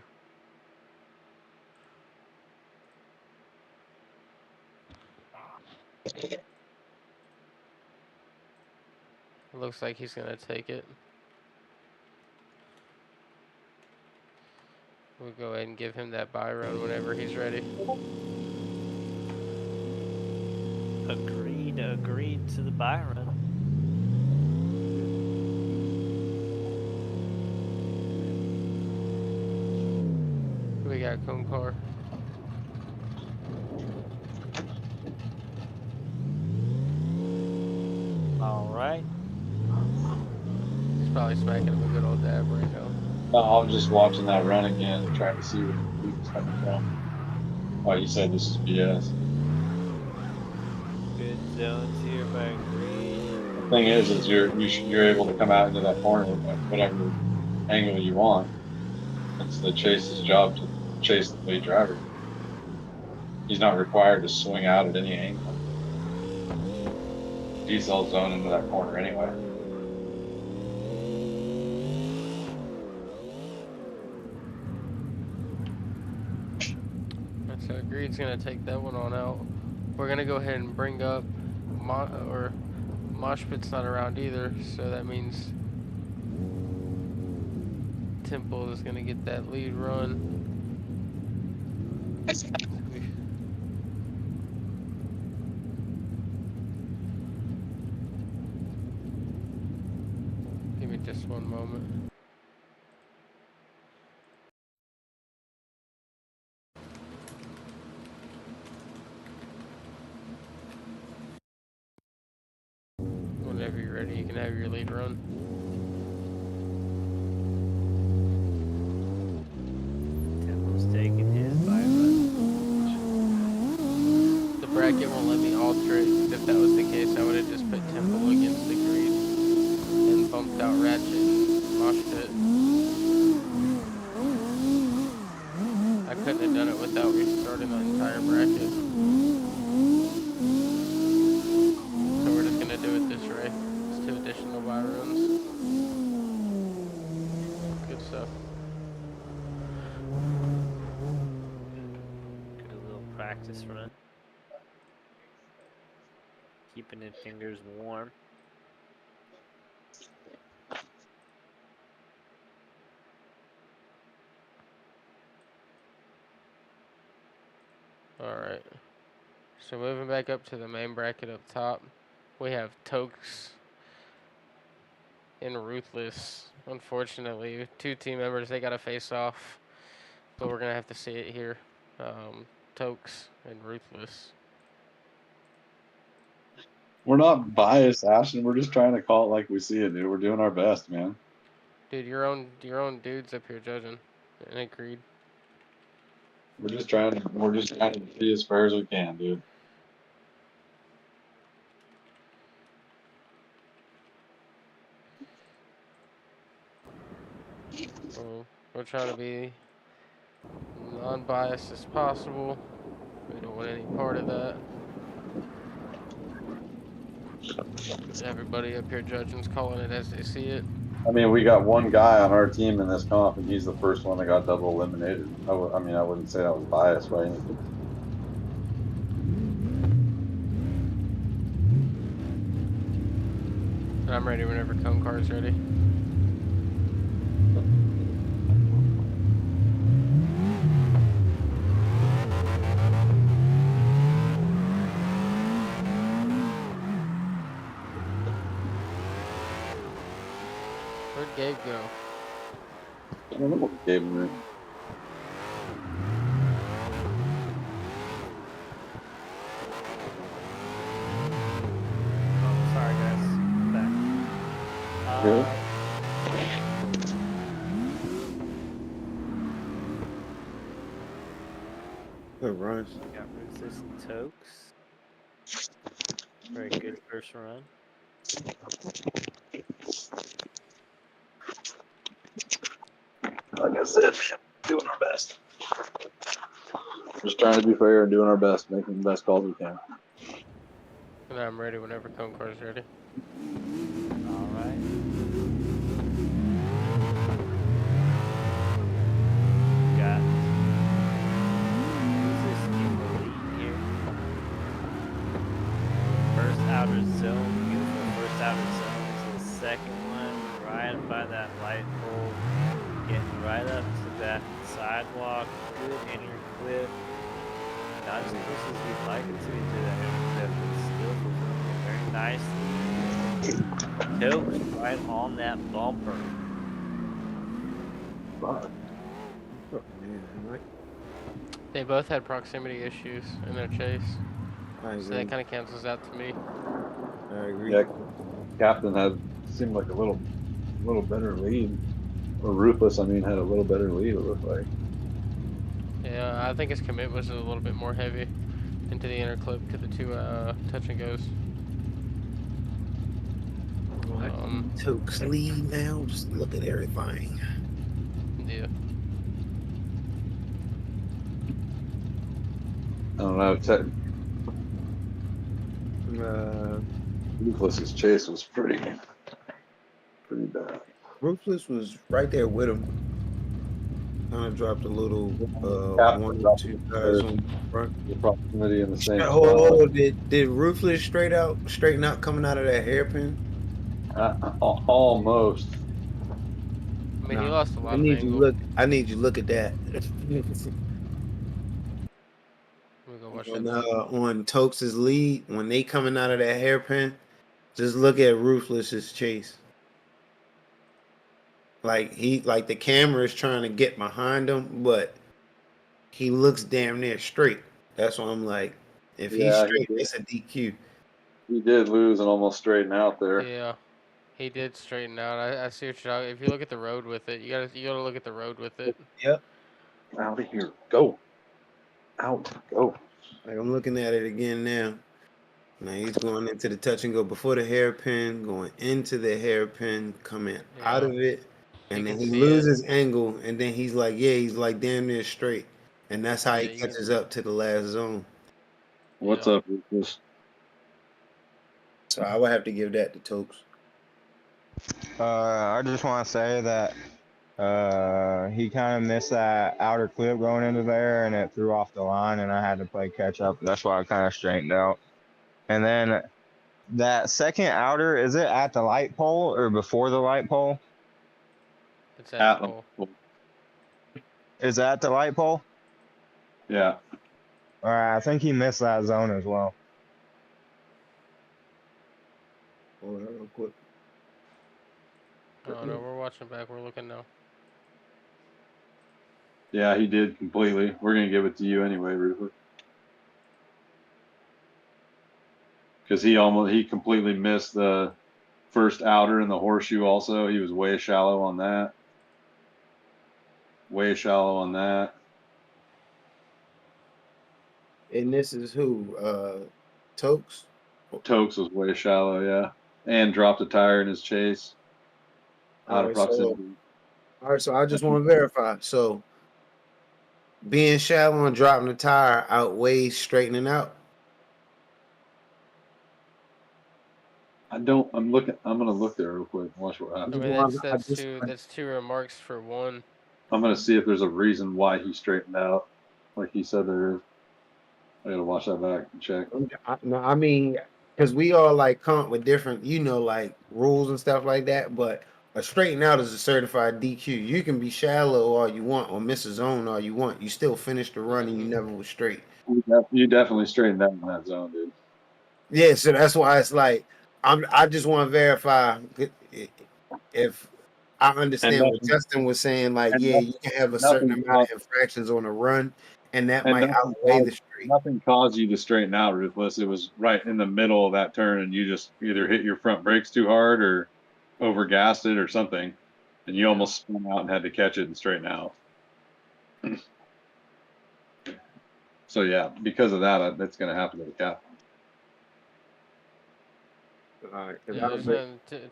It looks like he's gonna take it. We'll go ahead and give him that buy run whenever he's ready. Agreed to the buy run. Who we got, Kumkar? All right. He's probably smacking him a good old dab right now. No, I'm just watching that run again and trying to see where he was coming from. Oh, you said this is BS. Good zones here by Agreed. The thing is you're able to come out into that corner at whatever angle you want. It's the chase's job to chase the lead driver. He's not required to swing out at any angle. Diesel zone into that corner anyway. So Agreed's gonna take that one on out. We're gonna go ahead and bring up Moshpit's not around either, so that means Temple is gonna get that lead run. Give me just one moment. Whenever you're ready, you can have your lead run. Temple's taking his bye run. The bracket won't let me alter it, because if that was the case, I would have just put Temple against the Greed and bumped out Ratchet and Mosh Pit. I couldn't have done it without restarting the entire bracket. So we're just gonna do it this way. It's 2 additional bye runs. Good stuff. Good little practice run. Keeping his fingers warm. Alright. So moving back up to the main bracket up top, we have Tokes and Ruthless. Unfortunately, 2 team members, they got to face off. But we're going to have to see it here. Tokes and Ruthless. We're not biased, Ashton. We're just trying to call it like we see it, dude. We're doing our best, man. Dude, your own dudes up here judging. And agreed. We're just trying to be as fair as we can, dude. We're trying to be non-biased as possible. We don't want any part of that. Everybody up here judging's calling it as they see it. I mean, we got one guy on our team in this comp, and he's the first one that got double eliminated. I mean, I wouldn't say I was biased by anything. And I'm ready whenever cone car's ready. Where'd Gabe go? I don't know what Gabe went. Oh, sorry guys. Back. Good. Good runs. Got Ruthless and Tokes. Very good first run. Like I said, doing our best. Just trying to be fair and doing our best, making the best calls we can. And I'm ready whenever cone car's ready. Alright. Got Ruthless in the lead here. First outer zone, beautiful first outer zone. Is the second one right by that light pole. Getting right up to that sidewalk. Good inner clip. Not as close as we'd like it to be to that inner clip, but still fulfilling it very nicely. Tokes right on that bumper. Oh, man, right. They both had proximity issues in their chase. I So agree. that kind of cancels out to me. I agree. Yeah, Captain seemed like a little better lead. Or Ruthless, I mean, had a little better lead, it looked like. Yeah, I think his commit was a little bit more heavy into the inner clip to the 2 touch and goes. Tokes lead now. Just look at everything. Yeah. I don't know. Ruthless's chase was pretty bad. Ruthless was right there with him. Kind of dropped a little Captain 1 or dropped 2 guys on the front. The proximity in the same spot. Oh, did Ruthless straighten out coming out of that hairpin? Almost. I mean, he lost a lot I of need angle. I need you to look at that. Let me go watch that. On Tokes' lead, when they coming out of that hairpin, just look at Ruthless's chase. Like the camera is trying to get behind him, but he looks damn near straight. That's why I'm like, if he's straight, it's a DQ. He did lose and almost straighten out there. Yeah, he did straighten out. I see what you're talking. If you look at the road with it, you gotta look at the road with it. Yep. Out of here. Go. Out. Go. Like I'm looking at it again now. Now he's going into the touch and go before the hairpin, going into the hairpin, coming out Yeah, of it, you and then can he see it. loses angle, and then he's like damn near straight, and that's how he Yeah, catches up to the last zone. What's Yeah. up, Rufus? So I would have to give that to Tokes. I just want to say that he kind of missed that outer clip going into there, and it threw off the line, and I had to play catch up. That's why I kind of straightened out. And then that second outer, is it at the light pole or before the light pole? It's at the pole. Is that the light pole? Yeah. All right, I think he missed that zone as well. Hold on real quick. Oh no, we're watching back. We're looking now. Yeah, he did completely. We're gonna give it to you anyway, Rufus. Because he completely missed the first outer in the horseshoe also. He was way shallow on that. Way shallow on that. And this is who? Tokes? Tokes was way shallow, yeah. And dropped a tire in his chase. Out of proximity. All right, so I just want to verify. So being shallow and dropping the tire outweighs straightening out. I'm gonna look there real quick. Watch what I happens. mean, that's two remarks for one. I'm gonna see if there's a reason why he straightened out. Like he said there is. I gotta watch that back and check. No, I mean, because we all like come with different, like rules and stuff like that. But a straighten out is a certified DQ. You can be shallow all you want or miss a zone all you want. You still finish the run and you never was straight. You definitely straightened out in that zone, dude. Yeah, so that's why it's like I just want to verify if I understand what Justin was saying. Like, yeah, you can have a certain amount of infractions on a run, and that might outweigh the straight. Nothing caused you to straighten out, Ruthless. It was right in the middle of that turn, and you just either hit your front brakes too hard or overgassed it or something, and you almost spun out and had to catch it and straighten out. So yeah, because of that, that's going to happen to the cap. Yeah,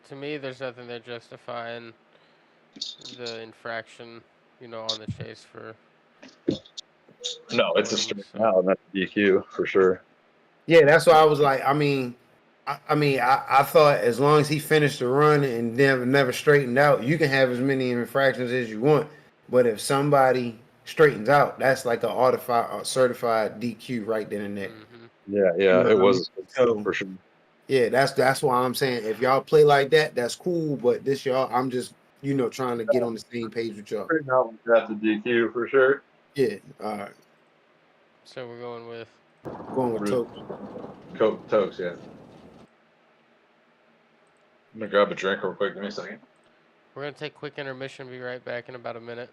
to me, there's nothing there justifying the infraction, on the chase for. No, it's a straighten out, and that's a DQ for sure. Yeah, that's why I was like, I thought as long as he finished the run and never straightened out, you can have as many infractions as you want. But if somebody straightens out, that's like a certified DQ right then and there. Mm-hmm. Yeah, it was for sure. Yeah, that's why I'm saying if y'all play like that, that's cool. But this y'all, I'm just trying to get on the same page with y'all. That's a DQ for sure. Yeah, all right. So we're going with Tokes. Tokes, yeah. I'm gonna grab a drink real quick. Give me a second. We're gonna take a quick intermission. Be right back in about a minute.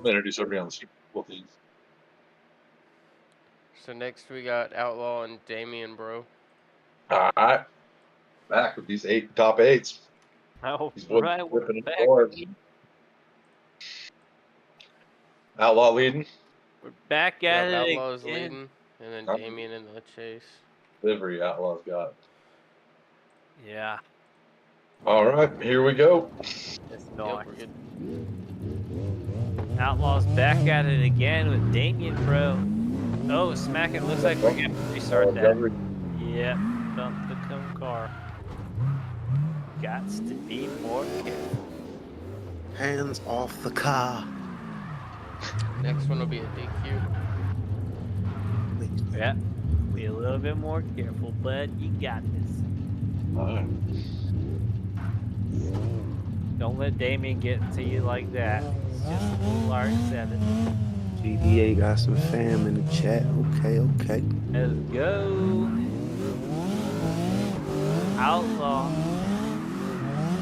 introduce everybody on the street. So next we got Outlaw and Damien, bro. All right. Back with these top eights. All These boys right, we're ripping it back. forward. Outlaw leading. We're back at Yep, it Outlaw is again. leading, and then I'm- Damien in the chase. Livery Outlaw's got. Yeah, All right, here we go. it's Yep, nice. we're good. Outlaws back at it again with Damien, bro. Oh, smacking. Looks like we're gonna restart that. Yep, bump the car. Gots to be more careful. Hands off the car. Next one will be a DQ. Yep, be a little bit more careful, bud. You got this. All right. Don't let Damien get to you like that. It's just a little R7. GDA got some fam in the chat. Okay. Let's go. Outlaw.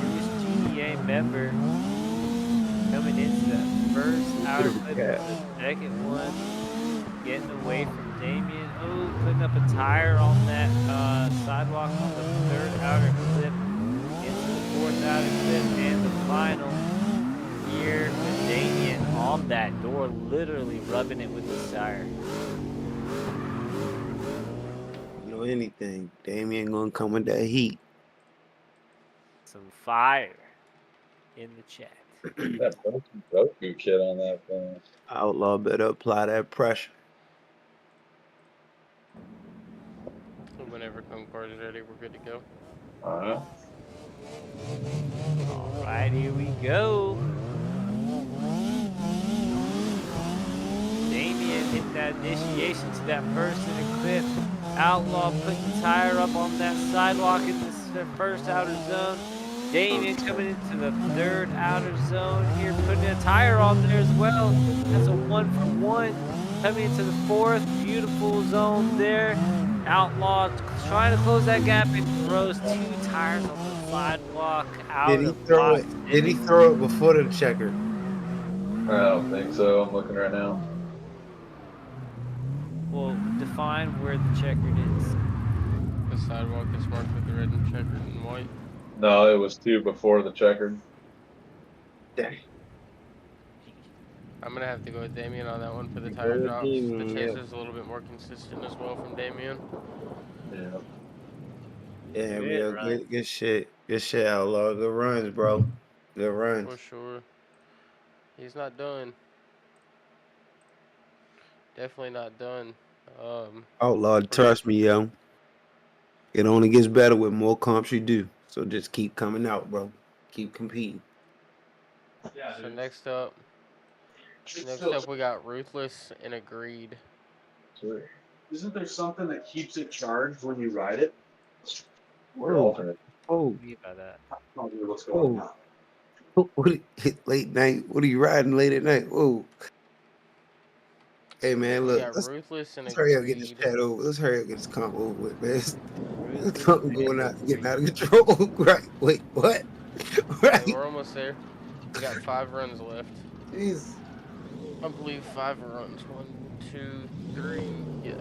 Newest GDA member. Coming into the first hour clip of the second one. Getting away from Damien. Oh, putting up a tire on that sidewalk on the third outer clip. Into the fourth outer clip and the final. Here with Damien on that door, literally rubbing it with his tire. You know anything? Damien gonna come with that heat. Some fire in the chat. That Goku kid on that thing. Outlaw better apply that pressure. So whenever car is ready, we're good to go. All right. All right, here we go. Damien hitting that initiation to that first inner clip. Outlaw putting the tire up on that sidewalk in this first outer zone. Damien coming into the third outer zone here, putting a tire on there as well. That's a 1-for-1. Coming into the fourth, beautiful zone there. Outlaw trying to close that gap and throws 2 tires on the sidewalk out Did he of throw it? box. Did he throw it before the checker? I don't think so. I'm looking right now. Well, define where the checkered is. The sidewalk is marked with the red and checkered and white. No, it was 2 before the checkered. Dang. I'm gonna have to go with Damien on that one for the You tire go with drops. Damien, The yeah. chase is a little bit more consistent as well from Damien. Yeah. Yeah, Good man. run. Good shit. Good shit, Outlaw. Good runs, bro. Good runs. For sure. He's not done. Definitely not done. Outlaw, trust me, yo. It only gets better with more comps you do. So just keep coming out, bro. Keep competing. So next up we got Ruthless and Agreed. Sweet. Isn't there something that keeps it charged when you ride it? We're alternate. Oh, What do you mean by that? Oh, dude, what's going on? what? Late night? What are you riding late at night? Whoa. Hey man, We look. got Let's Ruthless and hurry up, get this Agreed. chat over. Let's hurry up, get this comp over with, man. Ruthless Something and going out, getting Agreed. out of control. Right? Wait, what? Yeah, Right? we're almost there. We got 5 runs left. Jeez. I believe 5 runs. 1, 2, 3. Yeah.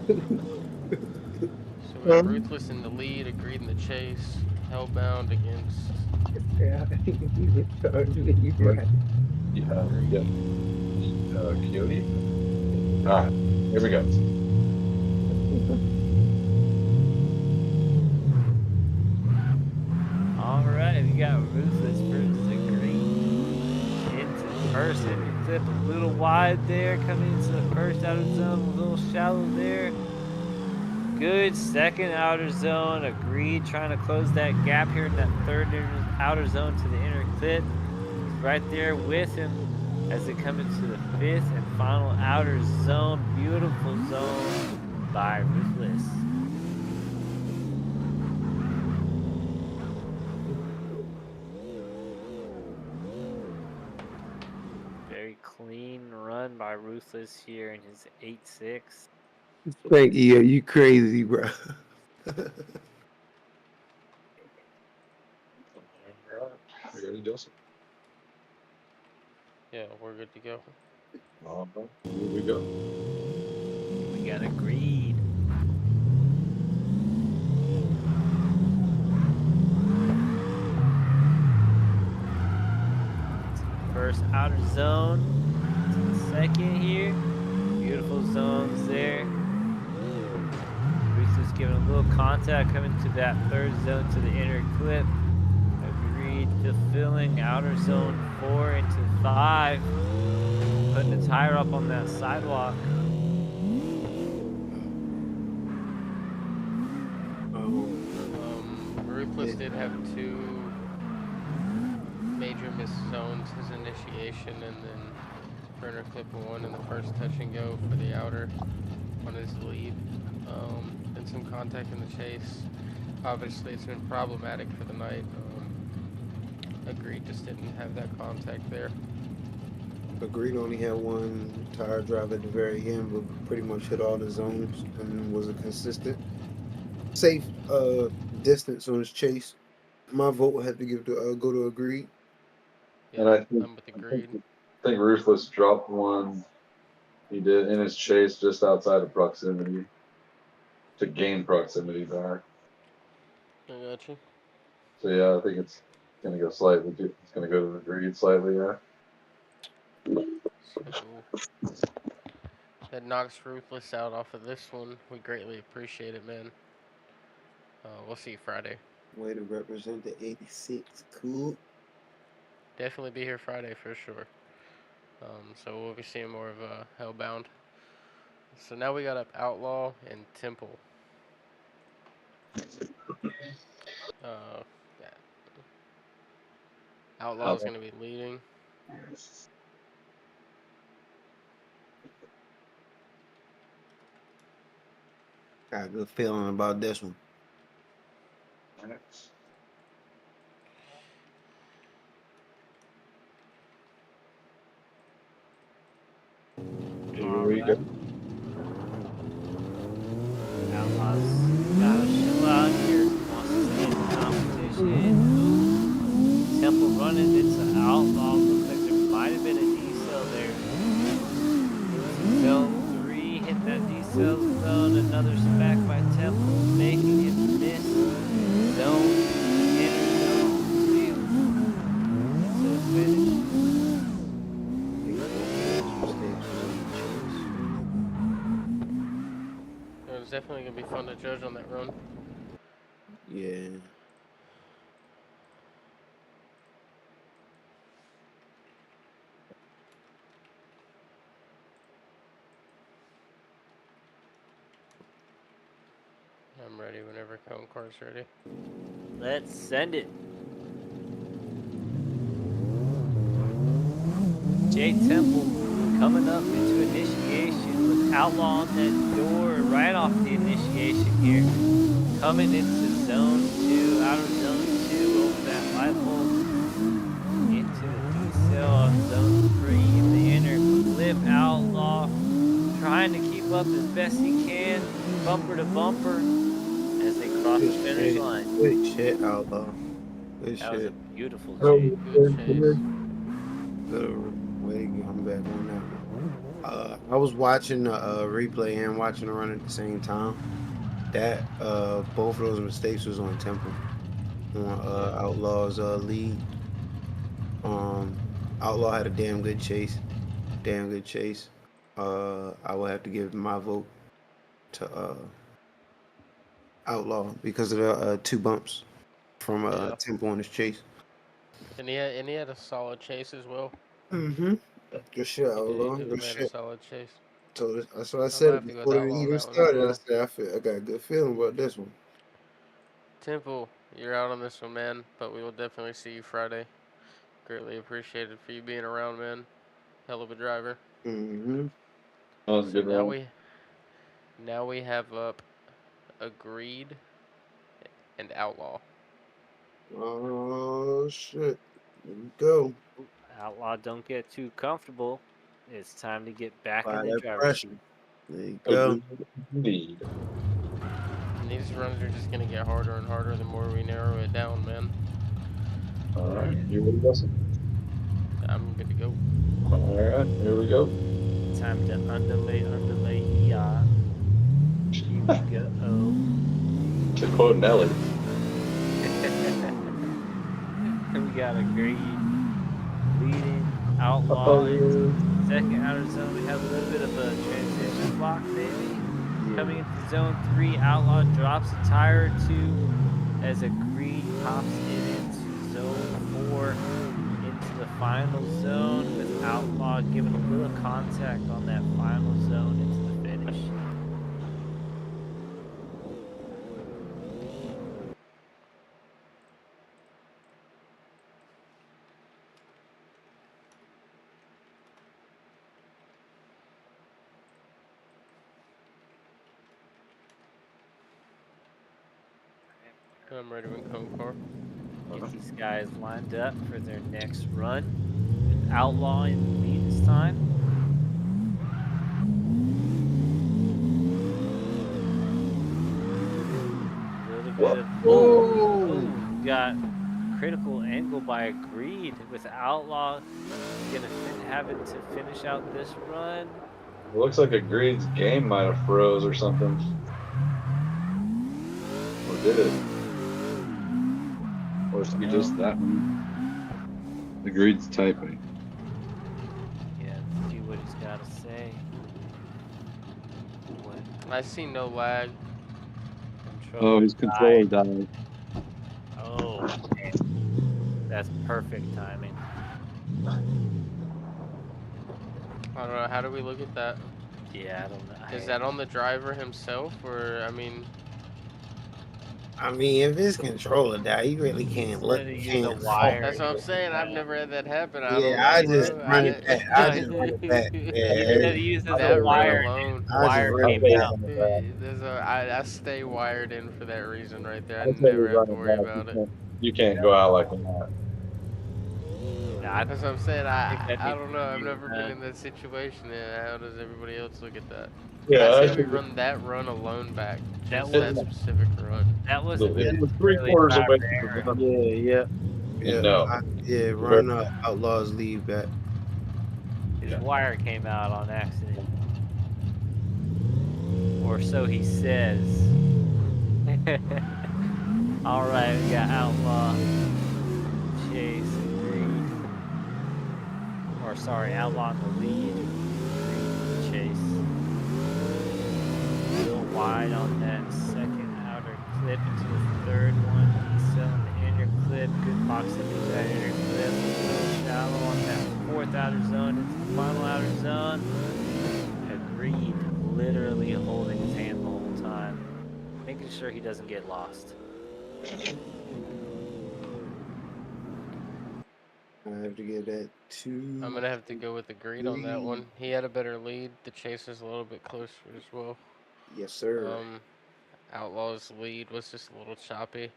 So we got Ruthless in the lead, Agreed in the chase, Hellbound against Yeah, you charged me. You right. Yeah. Coyote. All right. Here we go. All right, we got Ruthless versus Agreed. Into the first inner clip, a little wide there, coming into the first outer zone, a little shallow there. Good second outer zone. Agreed, trying to close that gap here in that third outer zone to the inner clip. Right there with him as they come into the fifth and final outer zone. Beautiful zone by Ruthless. Very clean run by Ruthless here in his 8-6. Thank you. You crazy, bro. Yeah, we're good to go. Here we go. We got agreed. First outer zone to the second here. Beautiful zones there. Ruthless giving a little contact coming to that third zone to the inner clip. Agreed fulfilling outer zone 4 into 5. Putting the tire up on that sidewalk. Ruthless Yeah. did have 2 major miss zones, his initiation and then for inner clip 1 and the first touch and go for the outer on his lead. And some contact in the chase. Obviously, it's been problematic for the night. Agreed, just didn't have that contact there. Agreed only had one tire drive at the very end, but pretty much hit all the zones and was a consistent, safe distance on his chase. My vote would have to give to go to Agreed. And Yeah, I'm with Agreed. I think Ruthless dropped one. He did in his chase just outside of proximity to gain proximity back. I got you. So yeah, I think it's gonna go slightly. It's gonna go to the Agreed slightly. Yeah. So that knocks Ruthless out off of this one. We greatly appreciate it, man. We'll see you Friday. Way to represent the 86. Cool. Definitely be here Friday for sure. So we'll be seeing more of Hellbound. So now we got up Outlaw and Temple. Yeah. Outlaw's gonna be leading. Got a good feeling about this one. Here we go. Outlaw's got a show out here. Wants to stay in the competition. Ooh. Temple running into Outlaw. Looks like there might have been a decel there. Belt 3 hit that decel zone. Another smack by Temple, making him miss zone, inner zone 2. To finish. It's definitely gonna be fun to judge on that run. Yeah. I'm ready whenever Cone Car's ready. Let's send it. Jay Temple coming up into initiation with Outlaw on that door right off the initiation here. Coming into zone 2, outer zone 2 over that light bulb. Into the decel on zone 3 in the inner clip. Outlaw trying to keep up as best he can, bumper to bumper, as they cross the finish line. Good shit, Outlaw. Good That was a shit. beautiful Good chase. chase. Good way to come back on that one. I was watching the replay and watching the run at the same time. That both of those mistakes was on Temple, on Outlaw's lead. Outlaw had a damn good chase. I would have to give my vote to Outlaw because of the 2 bumps from Temple on his chase. And he had a solid chase as well. Mm-hmm. Good shit, He Outlaw. Good definitely had a shit. solid chase. So that's what I I'm said happy with before it Outlaw on even that one as started. I well. said I got a good feeling about this one. Temple, you're out on this one, man. But we will definitely see you Friday. Greatly appreciated for you being around, man. Hell of a driver. Mm-hmm. That was a So good now run. we have up Agreed and Outlaw. Oh shit! There we go. Outlaw, don't get too comfortable. It's time to get back Apply in the that driver's pressure. seat. There you go. Indeed. And these runs are just gonna get harder and harder the more we narrow it down, man. All right. You ready, Dustin? I'm good to go. All right, here we go. Time to underlay, yeah. Here we go. To quote Nelly. We got a great leading outlaw Oh, into second outer zone. We have a little bit of a transition block maybe. Coming into zone 3, outlaw drops a tire or two as a green pops it into zone 4 into the final zone with outlaw giving a little contact on that final zone into the finish. I'm ready when cone car. Get these guys lined up for their next run with outlaw in the lead this time. A little bit of got critical angle by Agreed with Outlaw gonna have it to finish out this run. It looks like Agreed's game might have froze or something. Or did it? Or is he just that one? Agreed's typing. Yeah, let's see what he's got to say. What I see no lag. Oh, his controller died. Oh, man. That's perfect timing. I don't know. How do we look at that? Yeah, I don't know. Is that on the driver himself, or I mean? I mean, if his controller died, you really can't look. Instead of You using a can't wire. That's what I'm saying. I've never had that happen. I don't Yeah, I know, just bro. run it back. I just run it back. Instead of Yeah, using the That run wire, alone. I just wire run came it out. back. I stay wired in for that reason right there. I I'll tell you never have to running worry back. about it. You can't go out like that. Nah, I That's what I'm saying. think that I needs don't to know. I've be never been in that situation. How does everybody else look at that? Yeah, I I say we think run that run alone back. That Just that wasn't specific run. that wasn't it was necessarily 3/4 driver away from error. the run. Yeah, And yeah, no. yeah. Run Outlaws leave back. His wire came out on accident. Or so he says. Alright, we got Outlaw, Chase, Agreed. Or sorry, Outlaw in the lead. Agreed, Chase. A little wide on that second outer clip into the third one. He's selling the inner clip. Good proximity to that inner clip. A little shallow on that fourth outer zone into the final outer zone. Agreed. Literally holding his hand the whole time. Making sure he doesn't get lost. I have to get that I'm 2. gonna have to go with Agreed on that one. He had a better lead. The chase is a little bit closer as well. Yes, sir. Outlaw's lead was just a little choppy.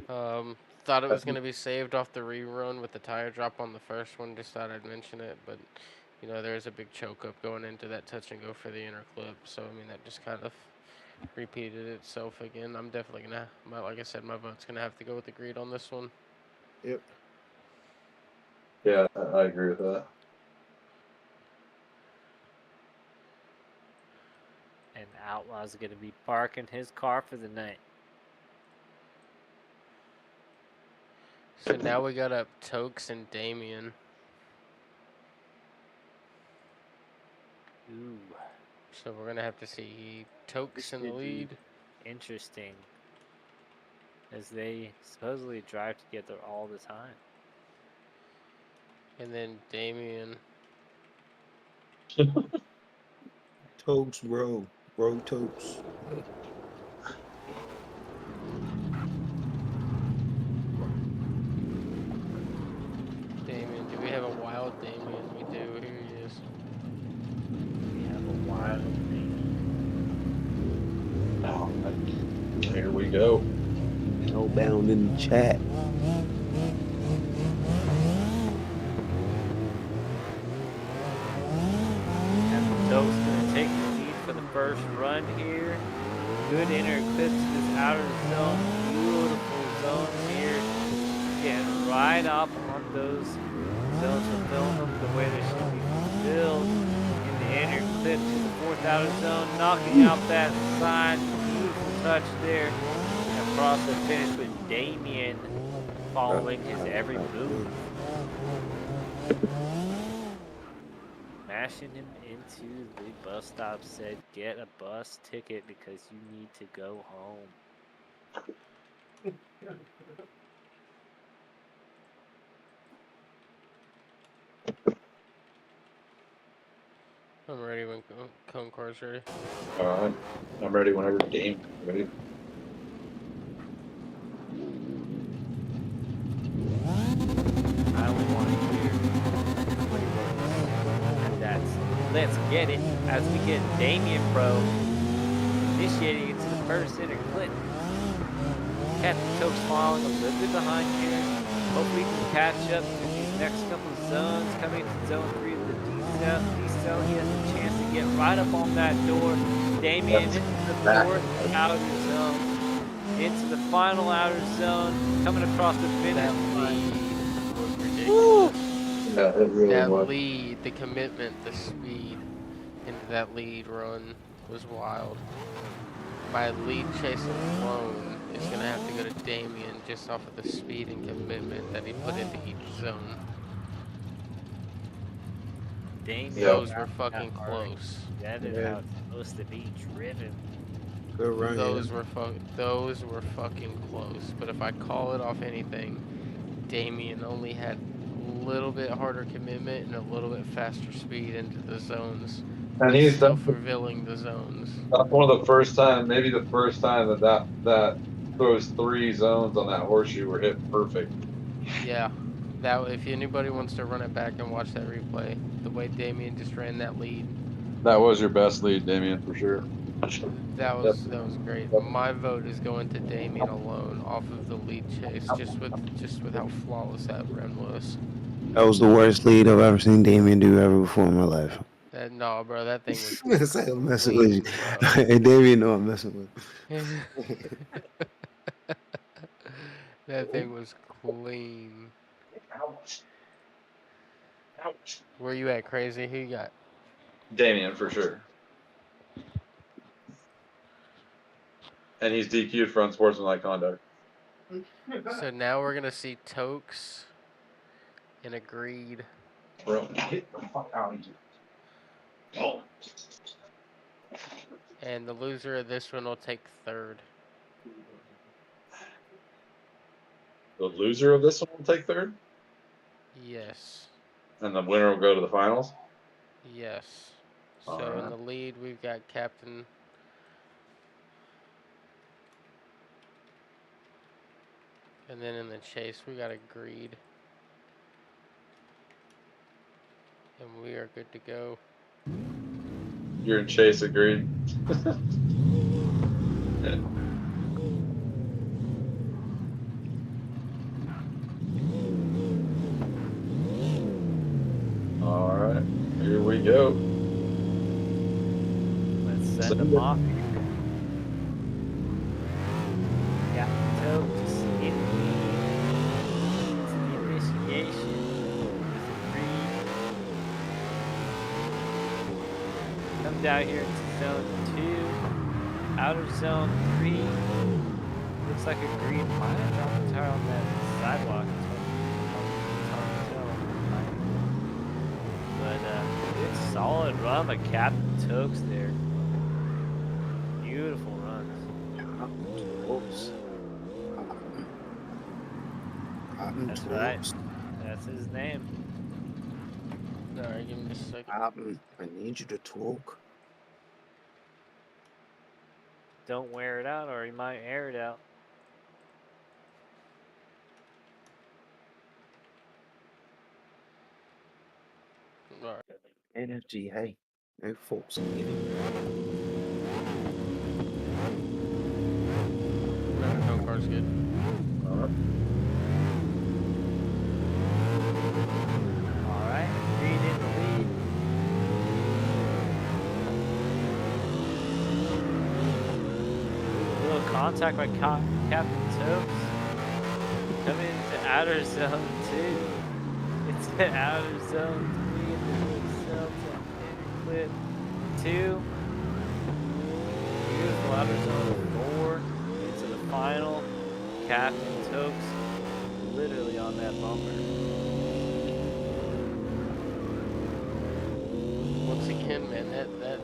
Thought it was gonna be saved off the rerun with the tire drop on the first one. Just thought I'd mention it, but you know there's a big choke up going into that touch and go for the inner clip. So I mean that just kind of repeated itself again. I'm definitely gonna, like I said, my vote's gonna have to go with Agreed on this one. Yep. Yeah, I agree with that. And Outlaw's gonna be parking his car for the night. So now we got up Tokes and Damien. Ooh, So we're gonna have to see Tokes in the should be lead. interesting. As they supposedly drive together all the time. And then Damien. Totes, bro. Bro, totes. Damien. Do we have a wild Damien? We do. Here he is. We have a wild thing. Here we go. Hellbound in the chat. And Dope's gonna take the lead for the first run here. Good inner clip to this outer zone. Beautiful zones here. Getting right up on those zones, fulfilling them the way they should be fourth outer zone, knocking out that side. Beautiful touch there. Across the finish with Damien following his every move. Mashing him into the bus stop, said, "Get a bus ticket because you need to go home." I'm ready when Cone Car's ready. Alright. I'm ready whenever game ready. I only want to hear playbooks. And that's let's get it as we get Damien Pro initiating into the first center clip. Captain Choke smiling a little bit behind here. Hopefully he can catch up in these next couple of zones. Coming into zone 3 with the decel. He has a chance to get right up on that door. Damien into the fourth outer zone. Into the final outer zone. Coming across the finish line. Woo! Yeah, it really That was. lead, the commitment, the speed into that lead run was wild. My lead chase alone is going to have to go to Damien just off of the speed and commitment that he put into each zone. Damien, Those Yep. were fucking close. that is how it's supposed to be driven. Good run. Those were fucking close. But if I call it off anything, Damien only had a little bit harder commitment and a little bit faster speed into the zones. And he's Still done fulfilling the zones. that's one of the first time, maybe the first time that those 3 zones on that horseshoe were hit perfect. Yeah. That if anybody wants to run it back and watch that replay, the way Damien just ran that lead, That was your best lead, Damien, for sure. that was great. My vote is going to Damien alone off of the lead chase, just with how flawless that run was. That was the worst lead I've ever seen Damien do ever before in my life. No, bro, that thing was It's like I'm messing clean, with you. bro. Hey, Damien, know I'm messing with. That thing was clean. Ouch. Ouch. Where you at, Crazy? Who you got? Damien, for sure. And he's DQ'd for unsportsmanlike conduct. So now we're gonna see Tokes and Agreed. Bro, get the fuck out of here. Oh. And the loser of this one will take third. The loser of this one will take third? Yes. And the winner will go to the finals? Yes. So in Alright. the lead, we've got Captain. And then in the chase, we got Agreed. And we are good to go. You're in chase, agreed. Alright, here we go. Let's send them off here. Captain Tokes in the initiation with Agreed. Come down here into zone 2. Outer zone 3. Looks like Agreed might have dropped the tire on that sidewalk. It's hard to tell. But good solid run by Captain Tokes there. Beautiful runs. Oops. That's right. That's his name. Alright, give me just a second. I need you to talk. Don't wear it out or he might air it out. Alright. Energy, hey. No folks. No, Cone Car's good. Alright, Agreed in the lead. A little contact by Captain Tokes. Coming into outer zone 2. It's the outer zone 3 in the cell to inner clip 2. outer zone 4 into the final. Captain Tokes literally on that bumper. Once again, man, that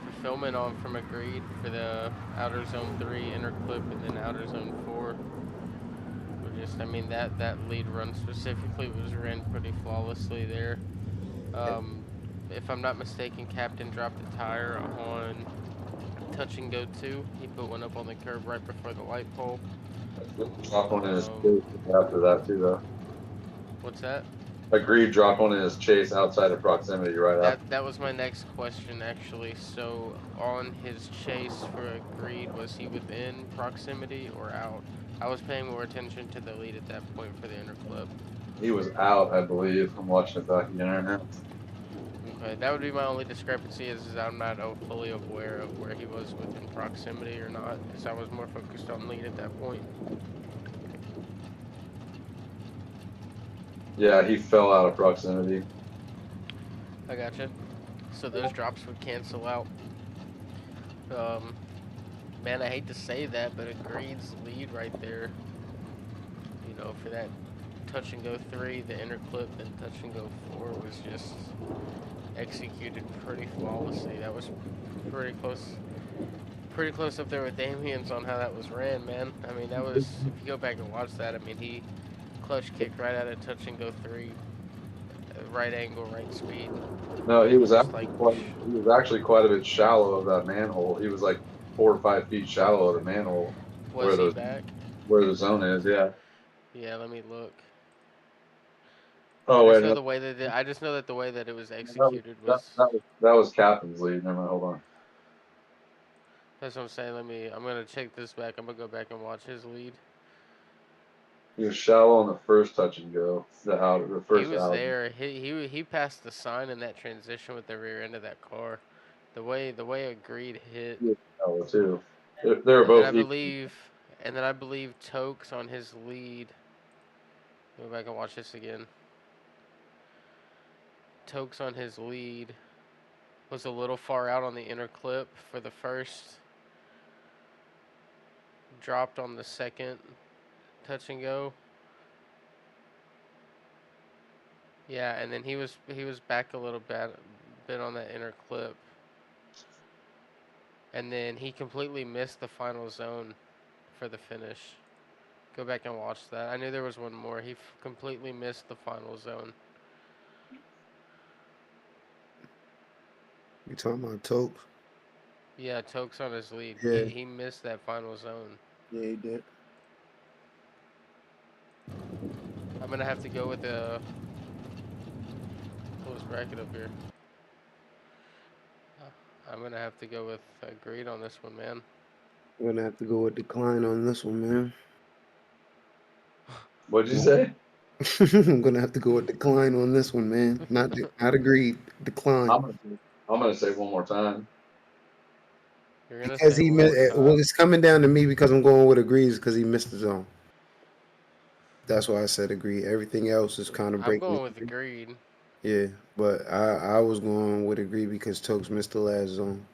fulfillment on from Agreed for the outer zone 3 inner clip and then outer zone 4 were just, I mean, that lead run specifically was ran pretty flawlessly there. If I'm not mistaken, Captain dropped a tire on touch and go 2. He put one up on the curb right before the light pole. Drop one in his Um, chase after that too, though. what's that? Agreed, drop one in his chase outside of proximity right after. That was my next question, actually. So on his chase for Agreed, was he within proximity or out? I was paying more attention to the lead at that point for the inner clip. He was out, I believe. I'm watching it back again right now. Okay, that would be my only discrepancy is I'm not fully aware of where he was within proximity or not, because I was more focused on lead at that point. Yeah, he fell out of proximity. I gotcha. So those drops would cancel out. Man, I hate to say that, but Agreed's lead right there, you know, for that touch and go 3, the inner clip, and touch and go 4 was just executed pretty flawlessly. That was pretty close up there with Damien's on how that was ran, man. I mean, that was, if you go back and watch that, I mean, he clutch kicked right out of touch and go 3, right angle, right speed. No, And he was just actually like, quite a bit shallow of that manhole. He was like 4 or 5 feet shallow of the manhole was he back? where the zone is. Yeah. Yeah, let me look. Oh I wait, just know no, the way that I just know that the way that it was executed was. that was captain's lead. Never mind, hold on. That's what I'm saying. I'm gonna check this back. I'm gonna go back and watch his lead. He was shallow on the first touch and go. The He first was out. there. He passed the sign in that transition with the rear end of that car. The way Agreed hit, He was shallow too. They're and then both I equal. believe, Tokes on his lead. Go back and watch this again. Tokes on his lead was a little far out on the inner clip for the first. Dropped on the second touch and go. Yeah, and then he was back a little bit on that inner clip. And then he completely missed the final zone for the finish. Go back and watch that. I knew there was one more. He completely missed the final zone. You talking about Tokes? Yeah, Tokes on his lead. Yeah. He missed that final zone. Yeah, he did. I'm gonna have to go with the pull this bracket up here. I'm gonna have to go with Agreed on this one, man. I'm gonna have to go with decline on this one, man. What'd you say? I'm gonna have to go with decline on this one, man. Not agreed. Decline. I'm gonna say one more time. You're gonna Because say he one more missed. time. Well, it's coming down to me because I'm going with agrees because he missed the zone. That's why I said agree. Everything else is kind of I'm breaking. going with Agreed. Yeah, but I was going with agree because Tokes missed the last zone.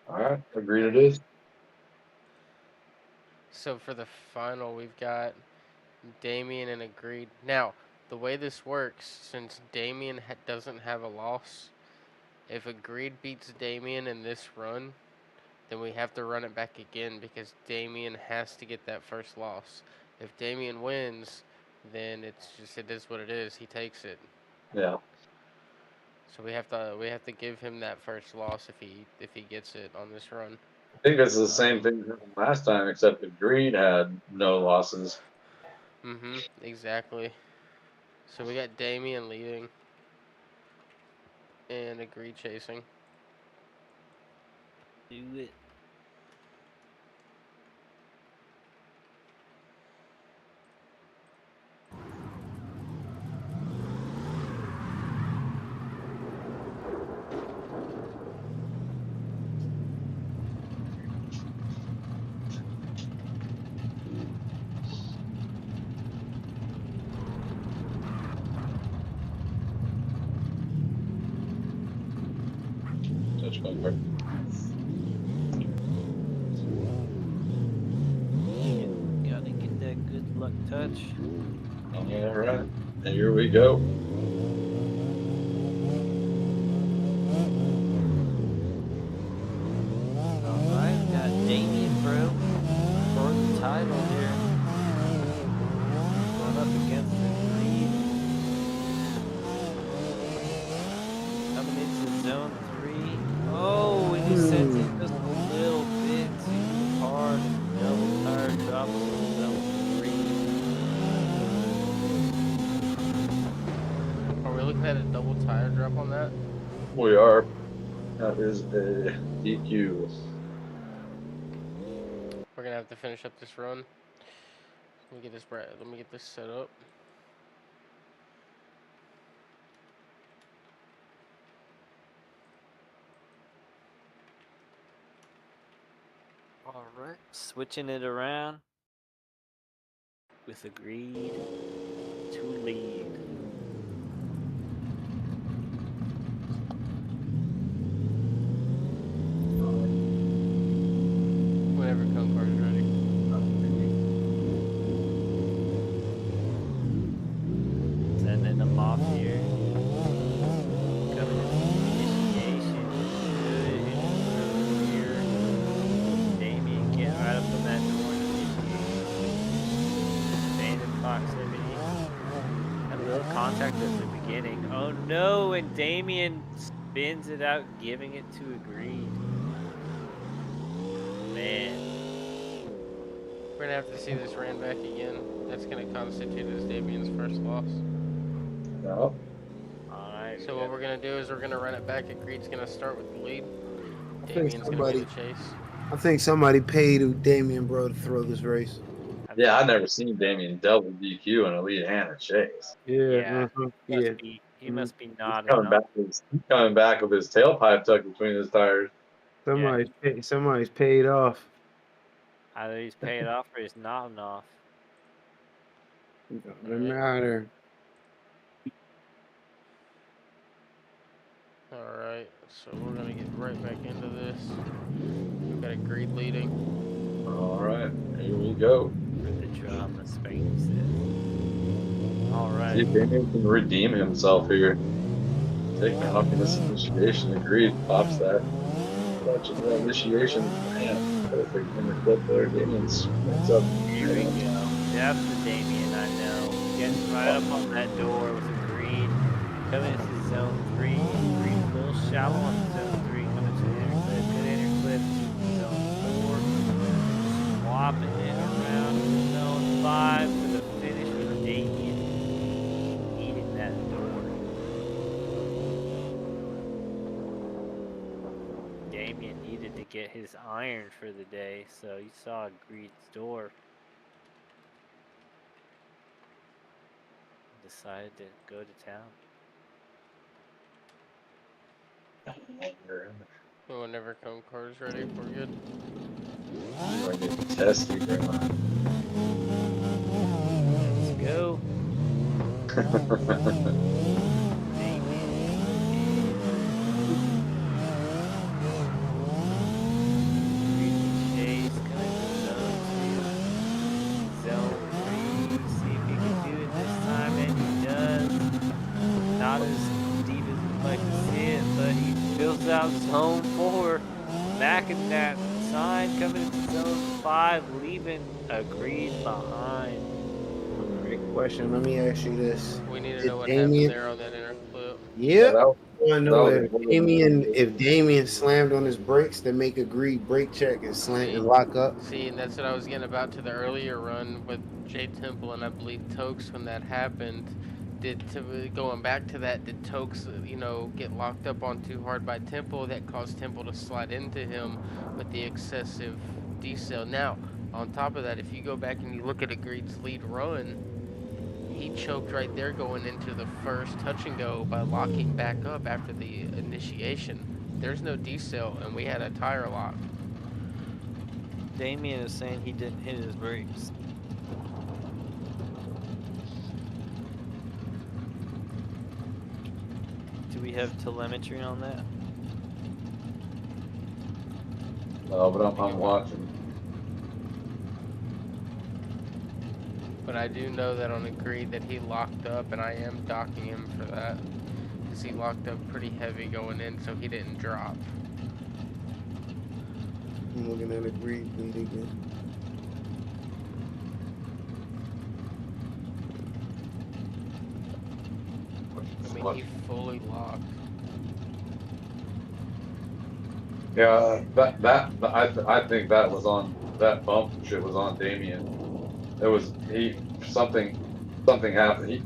All right, agreed it is. So for the final, we've got Damien and Agreed. Now, the way this works, since Damien doesn't have a loss, if Agreed beats Damien in this run, then we have to run it back again because Damien has to get that first loss. If Damien wins, then it is what it is. He takes it. Yeah. So we have to give him that first loss if he gets it on this run. I think it's the same thing as last time, except agreed had no losses. Exactly. So we got Damien leading and Agreed chasing. Do it. Touch bumper. luck touch. All right, here we go. Alright, we got Damien, bro, for the title here. Going up against the Greed. Coming into zone 3. Oh, and he sends it just a little bit too hard. Double tire drop in zone 3. Are we looking at a double tire drop on that? We are. That is a DQ. We're gonna have to finish up this run. Let me get this Let me get this set up. Alright, switching it around with a Greed to lead. Whenever Concar's ready. Sending them off here. Coming into initiation. Good intro here. Damien getting right up on that door in initiation. Staying in proximity. A little contact at the beginning. Oh no, and Damien spins it out, giving it to Agreed. Man. We're gonna have to see this ran back again. That's gonna constitute as Damien's first loss. No. Alright. So what we're gonna do is we're gonna run it back. Agreed's gonna start with the lead. I think Damien's gonna be the chase. I think somebody paid Damien, bro, to throw this race. Yeah, I've never seen Damien double DQ in a lead and a chase. Yeah. Yeah. He must be He's nodding coming back. off. He's coming back with his tailpipe tucked between his tires. Somebody's paid off. Either he's paid off or he's nodding off. Doesn't matter. Alright, so we're gonna get right back into this. We've got Agreed leading. All right, here we go. For the drama, Spain said. See Alright. if Damien can redeem himself here. Taking off in this initiation. Agreed. Pops that. Watching the initiation. Man, perfect in the clip there. Damien's what's up. Here we go. That's the Damien I know. Getting right up on that door with Agreed. Coming into zone 3. Agreed a little shallow on zone 3. Coming to interclip. Good interclip to zone 4. Swapping it around to zone 5 for the finish with Damien. Eating that door. Damien needed to get his iron for the day, so you saw Greed's door. Decided to go to town. Whenever Concar's ready, we're good. I get testy, bro. Let's go. Chase coming to zone 3. See if he can do it this time, and he does. Not as deep as we'd like to see it, but he fills out zone 4. Back in that sign coming into zone 5, leaving Agreed behind. Great question. Let me ask you this. We need to Did know what Damien- happened there on that inner clip. Yep. that was- I want to know that was- if Damien slammed on his brakes to make Agreed brake check and slam and lock up. See, and that's what I was getting about to the earlier run with Jay Temple and I believe Tokes when that happened. Going back to that, did Tokes, get locked up on too hard by Temple that caused Temple to slide into him with the excessive decel? Now, on top of that, if you go back and you look at Agreed's lead run, he choked right there going into the first touch and go by locking back up after the initiation. There's no decel, and we had a tire lock. Damien is saying he didn't hit his brakes. Do we have telemetry on that? No, but I'm watching. But I do know that on Agreed that he locked up, and I am docking him for that. Because he locked up pretty heavy going in, so he didn't drop. I'm looking at a green lead again. I mean, he fully locked. Yeah, I think that was on that bump shit was on Damien. It was something happened.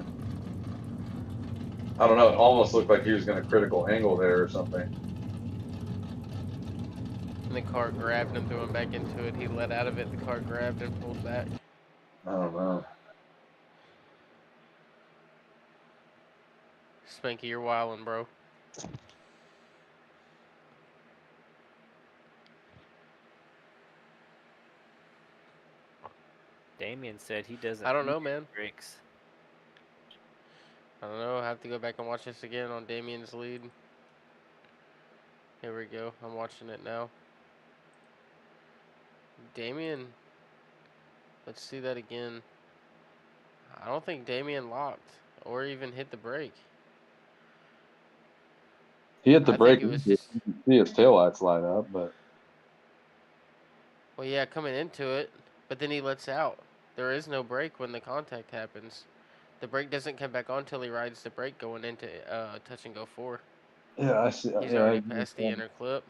I don't know. It almost looked like he was going to critical angle there or something. And the car grabbed and threw him back into it. He let out of it, the car grabbed and pulled back. I don't know. Spanky, you're wildin', bro. Damien said he doesn't I don't need know, man. brakes. I don't know. I have to go back and watch this again on Damien's lead. Here we go. I'm watching it now. Damien. Let's see that again. I don't think Damien locked or even hit the brake. He hit the I think brake. it was You just, can see his taillights light up, but well, yeah, coming into it, but then he lets out. There is no brake when the contact happens. The brake doesn't come back on till he rides the brake going into touch and go 4. yeah, I see. He's Yeah, already past the inner clip.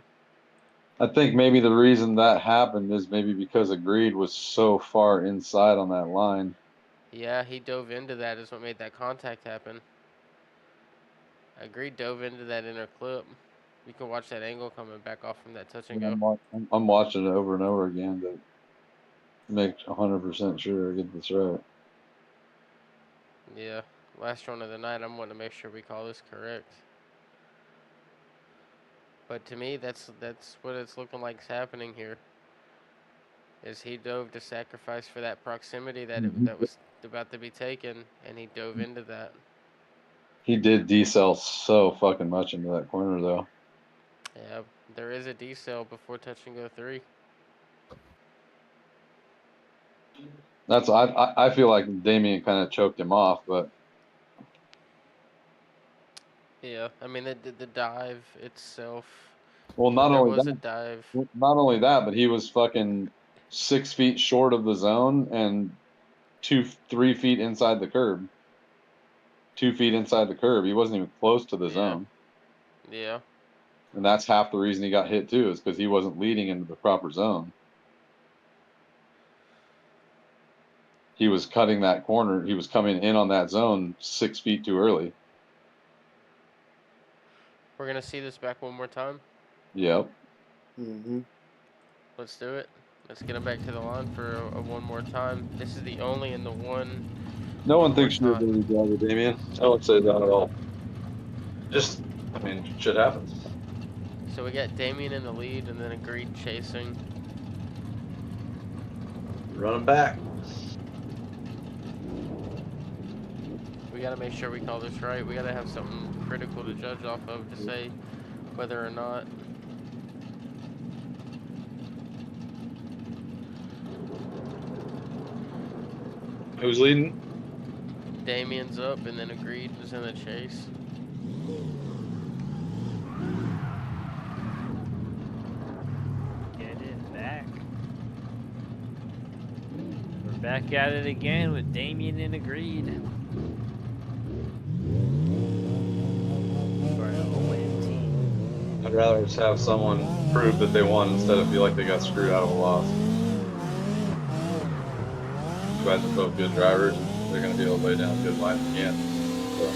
I think maybe the reason that happened is maybe because Agreed was so far inside on that line. Yeah, he dove into that is what made that contact happen. Agreed, dove into that inner clip. You can watch that angle coming back off from that touch and go. I'm watching it over and over again to make 100% sure I get this right. Yeah, last run of the night, I'm wanting to make sure we call this correct. But to me, that's what it's looking like is happening here. Is he dove to sacrifice for that proximity that was about to be taken, and he dove into that. He did decel so fucking much into that corner though. Yeah, there is a decel before touch and go 3. That's I feel like Damien kind of choked him off, but Yeah, I mean the dive itself. well, When there was a dive. not only that, but he was fucking 6 feet short of the zone and 3 feet inside the curb. 2 feet inside the curb. He wasn't even close to the Yeah, zone, yeah. and that's half the reason he got hit too, is because he wasn't leading into the proper zone. He was cutting that corner. He was coming in on that zone 6 feet too early. We're gonna see this back one more time. Yep. Mm-hmm. Let's do it. Let's get him back to the line for a one more time. This is the only in the one. No One one more thinks you're a time. dirty driver, Damien. I don't say that at all. Just, I mean, shit happens. So we got Damien in the lead, and then Agreed chasing. Run him back. We gotta make sure we call this right. We gotta have something critical to judge off of to say whether or not. Who's leading? Damien's up, and then Agreed is in the chase. Get it back. We're back at it again with Damien and Agreed. For an OMT. I'd rather just have someone prove that they won instead of feel like they got screwed out of a loss. You guys are both good drivers, and they're going to be able to lay down good lines again. So.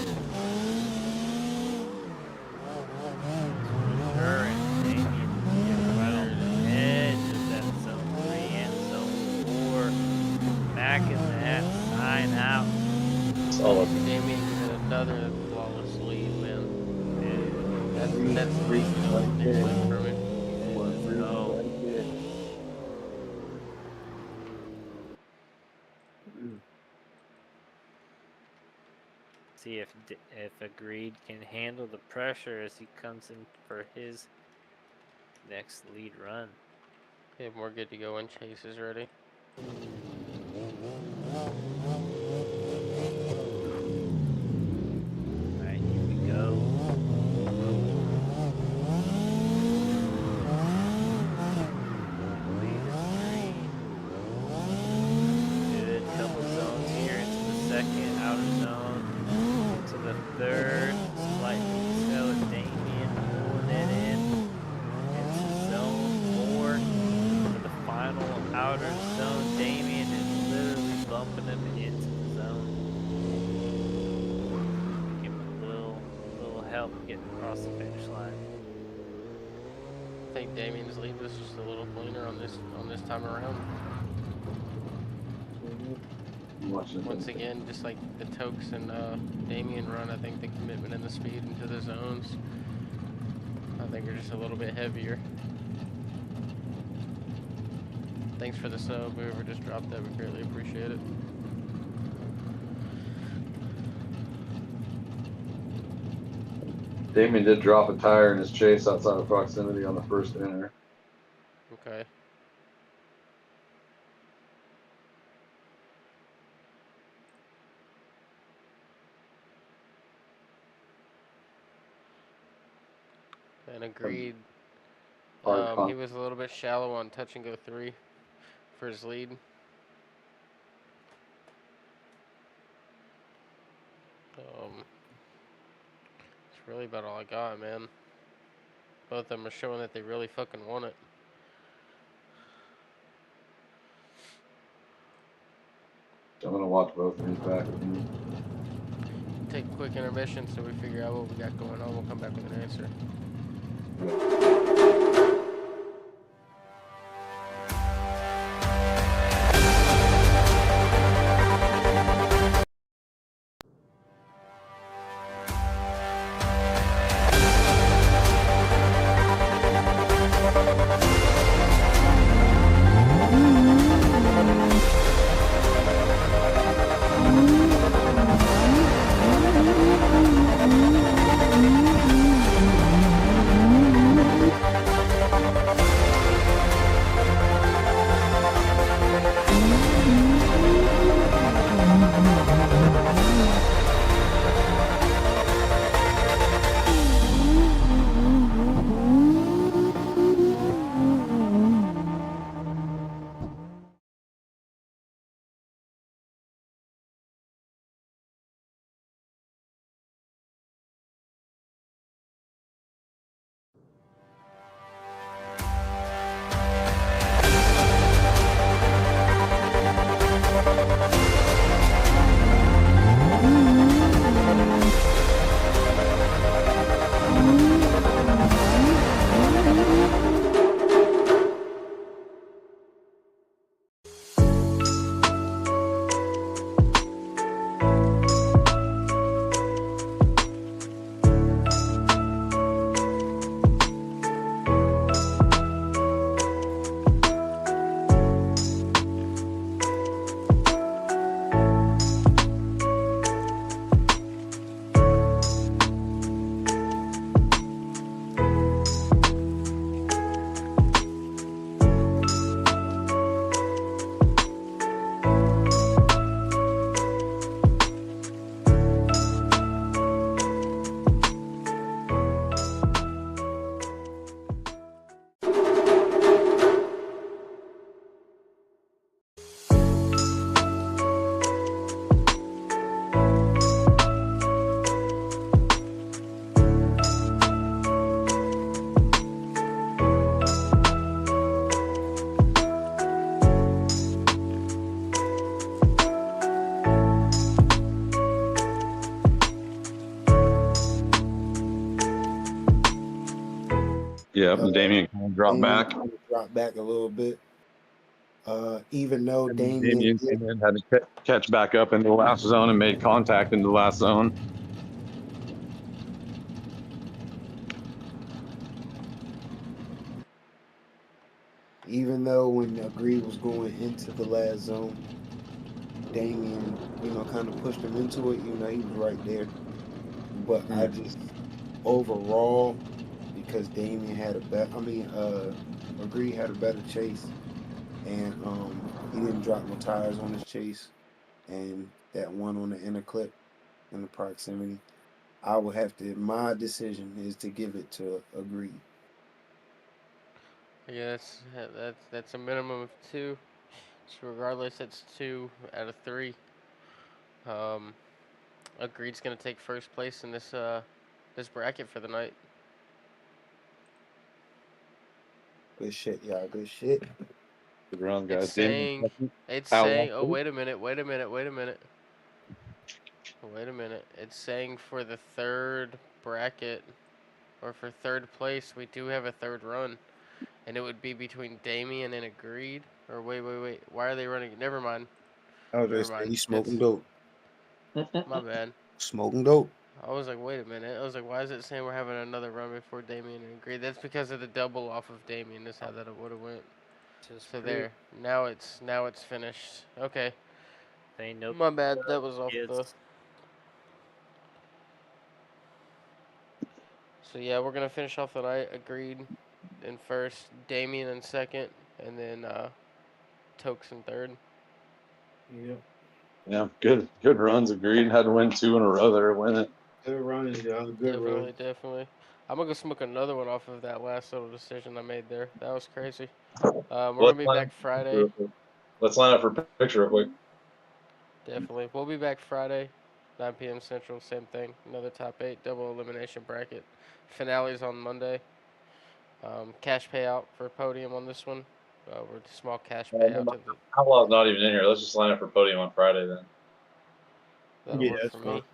Her and Damien get right on the edge of that zone 3 and zone 4. Back in that sign out. Solid. Damien with another flawless lead, man. That's Green right next there. lead for me. Green go. right there. Mm. See if Agreed can handle the pressure as he comes in for his next lead run. Okay, we're good to go when Chase is ready. Alright, here we go. Lead is green. Good. Couple zones here into the second outer zone. Into the third. Slight decel with Damien pulling it in. Into zone 4. For the final outer zone. Damien is literally bumping him into the zone. Give him a little help getting across the finish line. I think Damien's lead was just a little cleaner on this time around. Once again, just like the Tokes and Damien run, I think the commitment and the speed into the zones, I think are just a little bit heavier. Thanks for the sub, whoever just dropped that, we greatly appreciate it. Damien did drop a tire in his chase outside of proximity on the first inner. Okay. And agreed. He was a little bit shallow on touch and go 3 for his lead. It's really about all I got, man. Both of them are showing that they really fucking want it. I'm gonna watch both of these back. Take a quick intermission so we figure out what we got going on. We'll come back with an answer. Yeah, Damien dropped back. Dropped back a little bit. Even though Damien had to catch back up into the last zone and made contact in the last zone. Even though when Agreed was going into the last zone, Damien, kind of pushed him into it. He was right there. But I just overall, because Damien had Agreed had a better chase, and He didn't drop no tires on his chase, and that one on the inner clip in the proximity. I would have to. My decision is to give it to Agreed. Yeah, that's a minimum of 2. So regardless, it's 2 out of 3. Um, Agreed's gonna take first place in this bracket for the night. Good shit, y'all. Good shit. Good run, It's guys. saying it's How saying. long? Oh, wait a minute. Wait a minute. Wait a minute. Wait a minute. It's saying for the third bracket, or for third place, we do have a third run, and it would be between Damien and Agreed. Or wait. Why are they running? Never mind. I was Never just saying mind. he's smoking It's dope. my bad. Smoking dope. I was like, wait a minute. I was like, why is it saying we're having another run before Damien and Agreed? That's because of the double off of Damien. That's how that would have went. Just So prove there. Now it's finished. Okay. ain't no My bad. That was off the. kids. So yeah, we're gonna finish off the night. Agreed in first, Damien in second, and then Tokes in third. Yeah. Yeah, good runs. Agreed. Had to win 2 in a row there. Win it. Good runs, y'all. Good Definitely, runs. definitely. I'm gonna go smoke another one off of that last little decision I made there. That was crazy. We're gonna Let's be line back up for picture Friday. real quick. Let's line up for picture real quick. Definitely, we'll be back Friday, 9 p.m. Central. Same thing. Another top 8 double elimination bracket. Finales on Monday. Cash payout for podium on this one. We're a small cash payout to the. Outlaw's not even in here. Let's just line up for podium on Friday then. That'll Yeah, work that's for fine. me.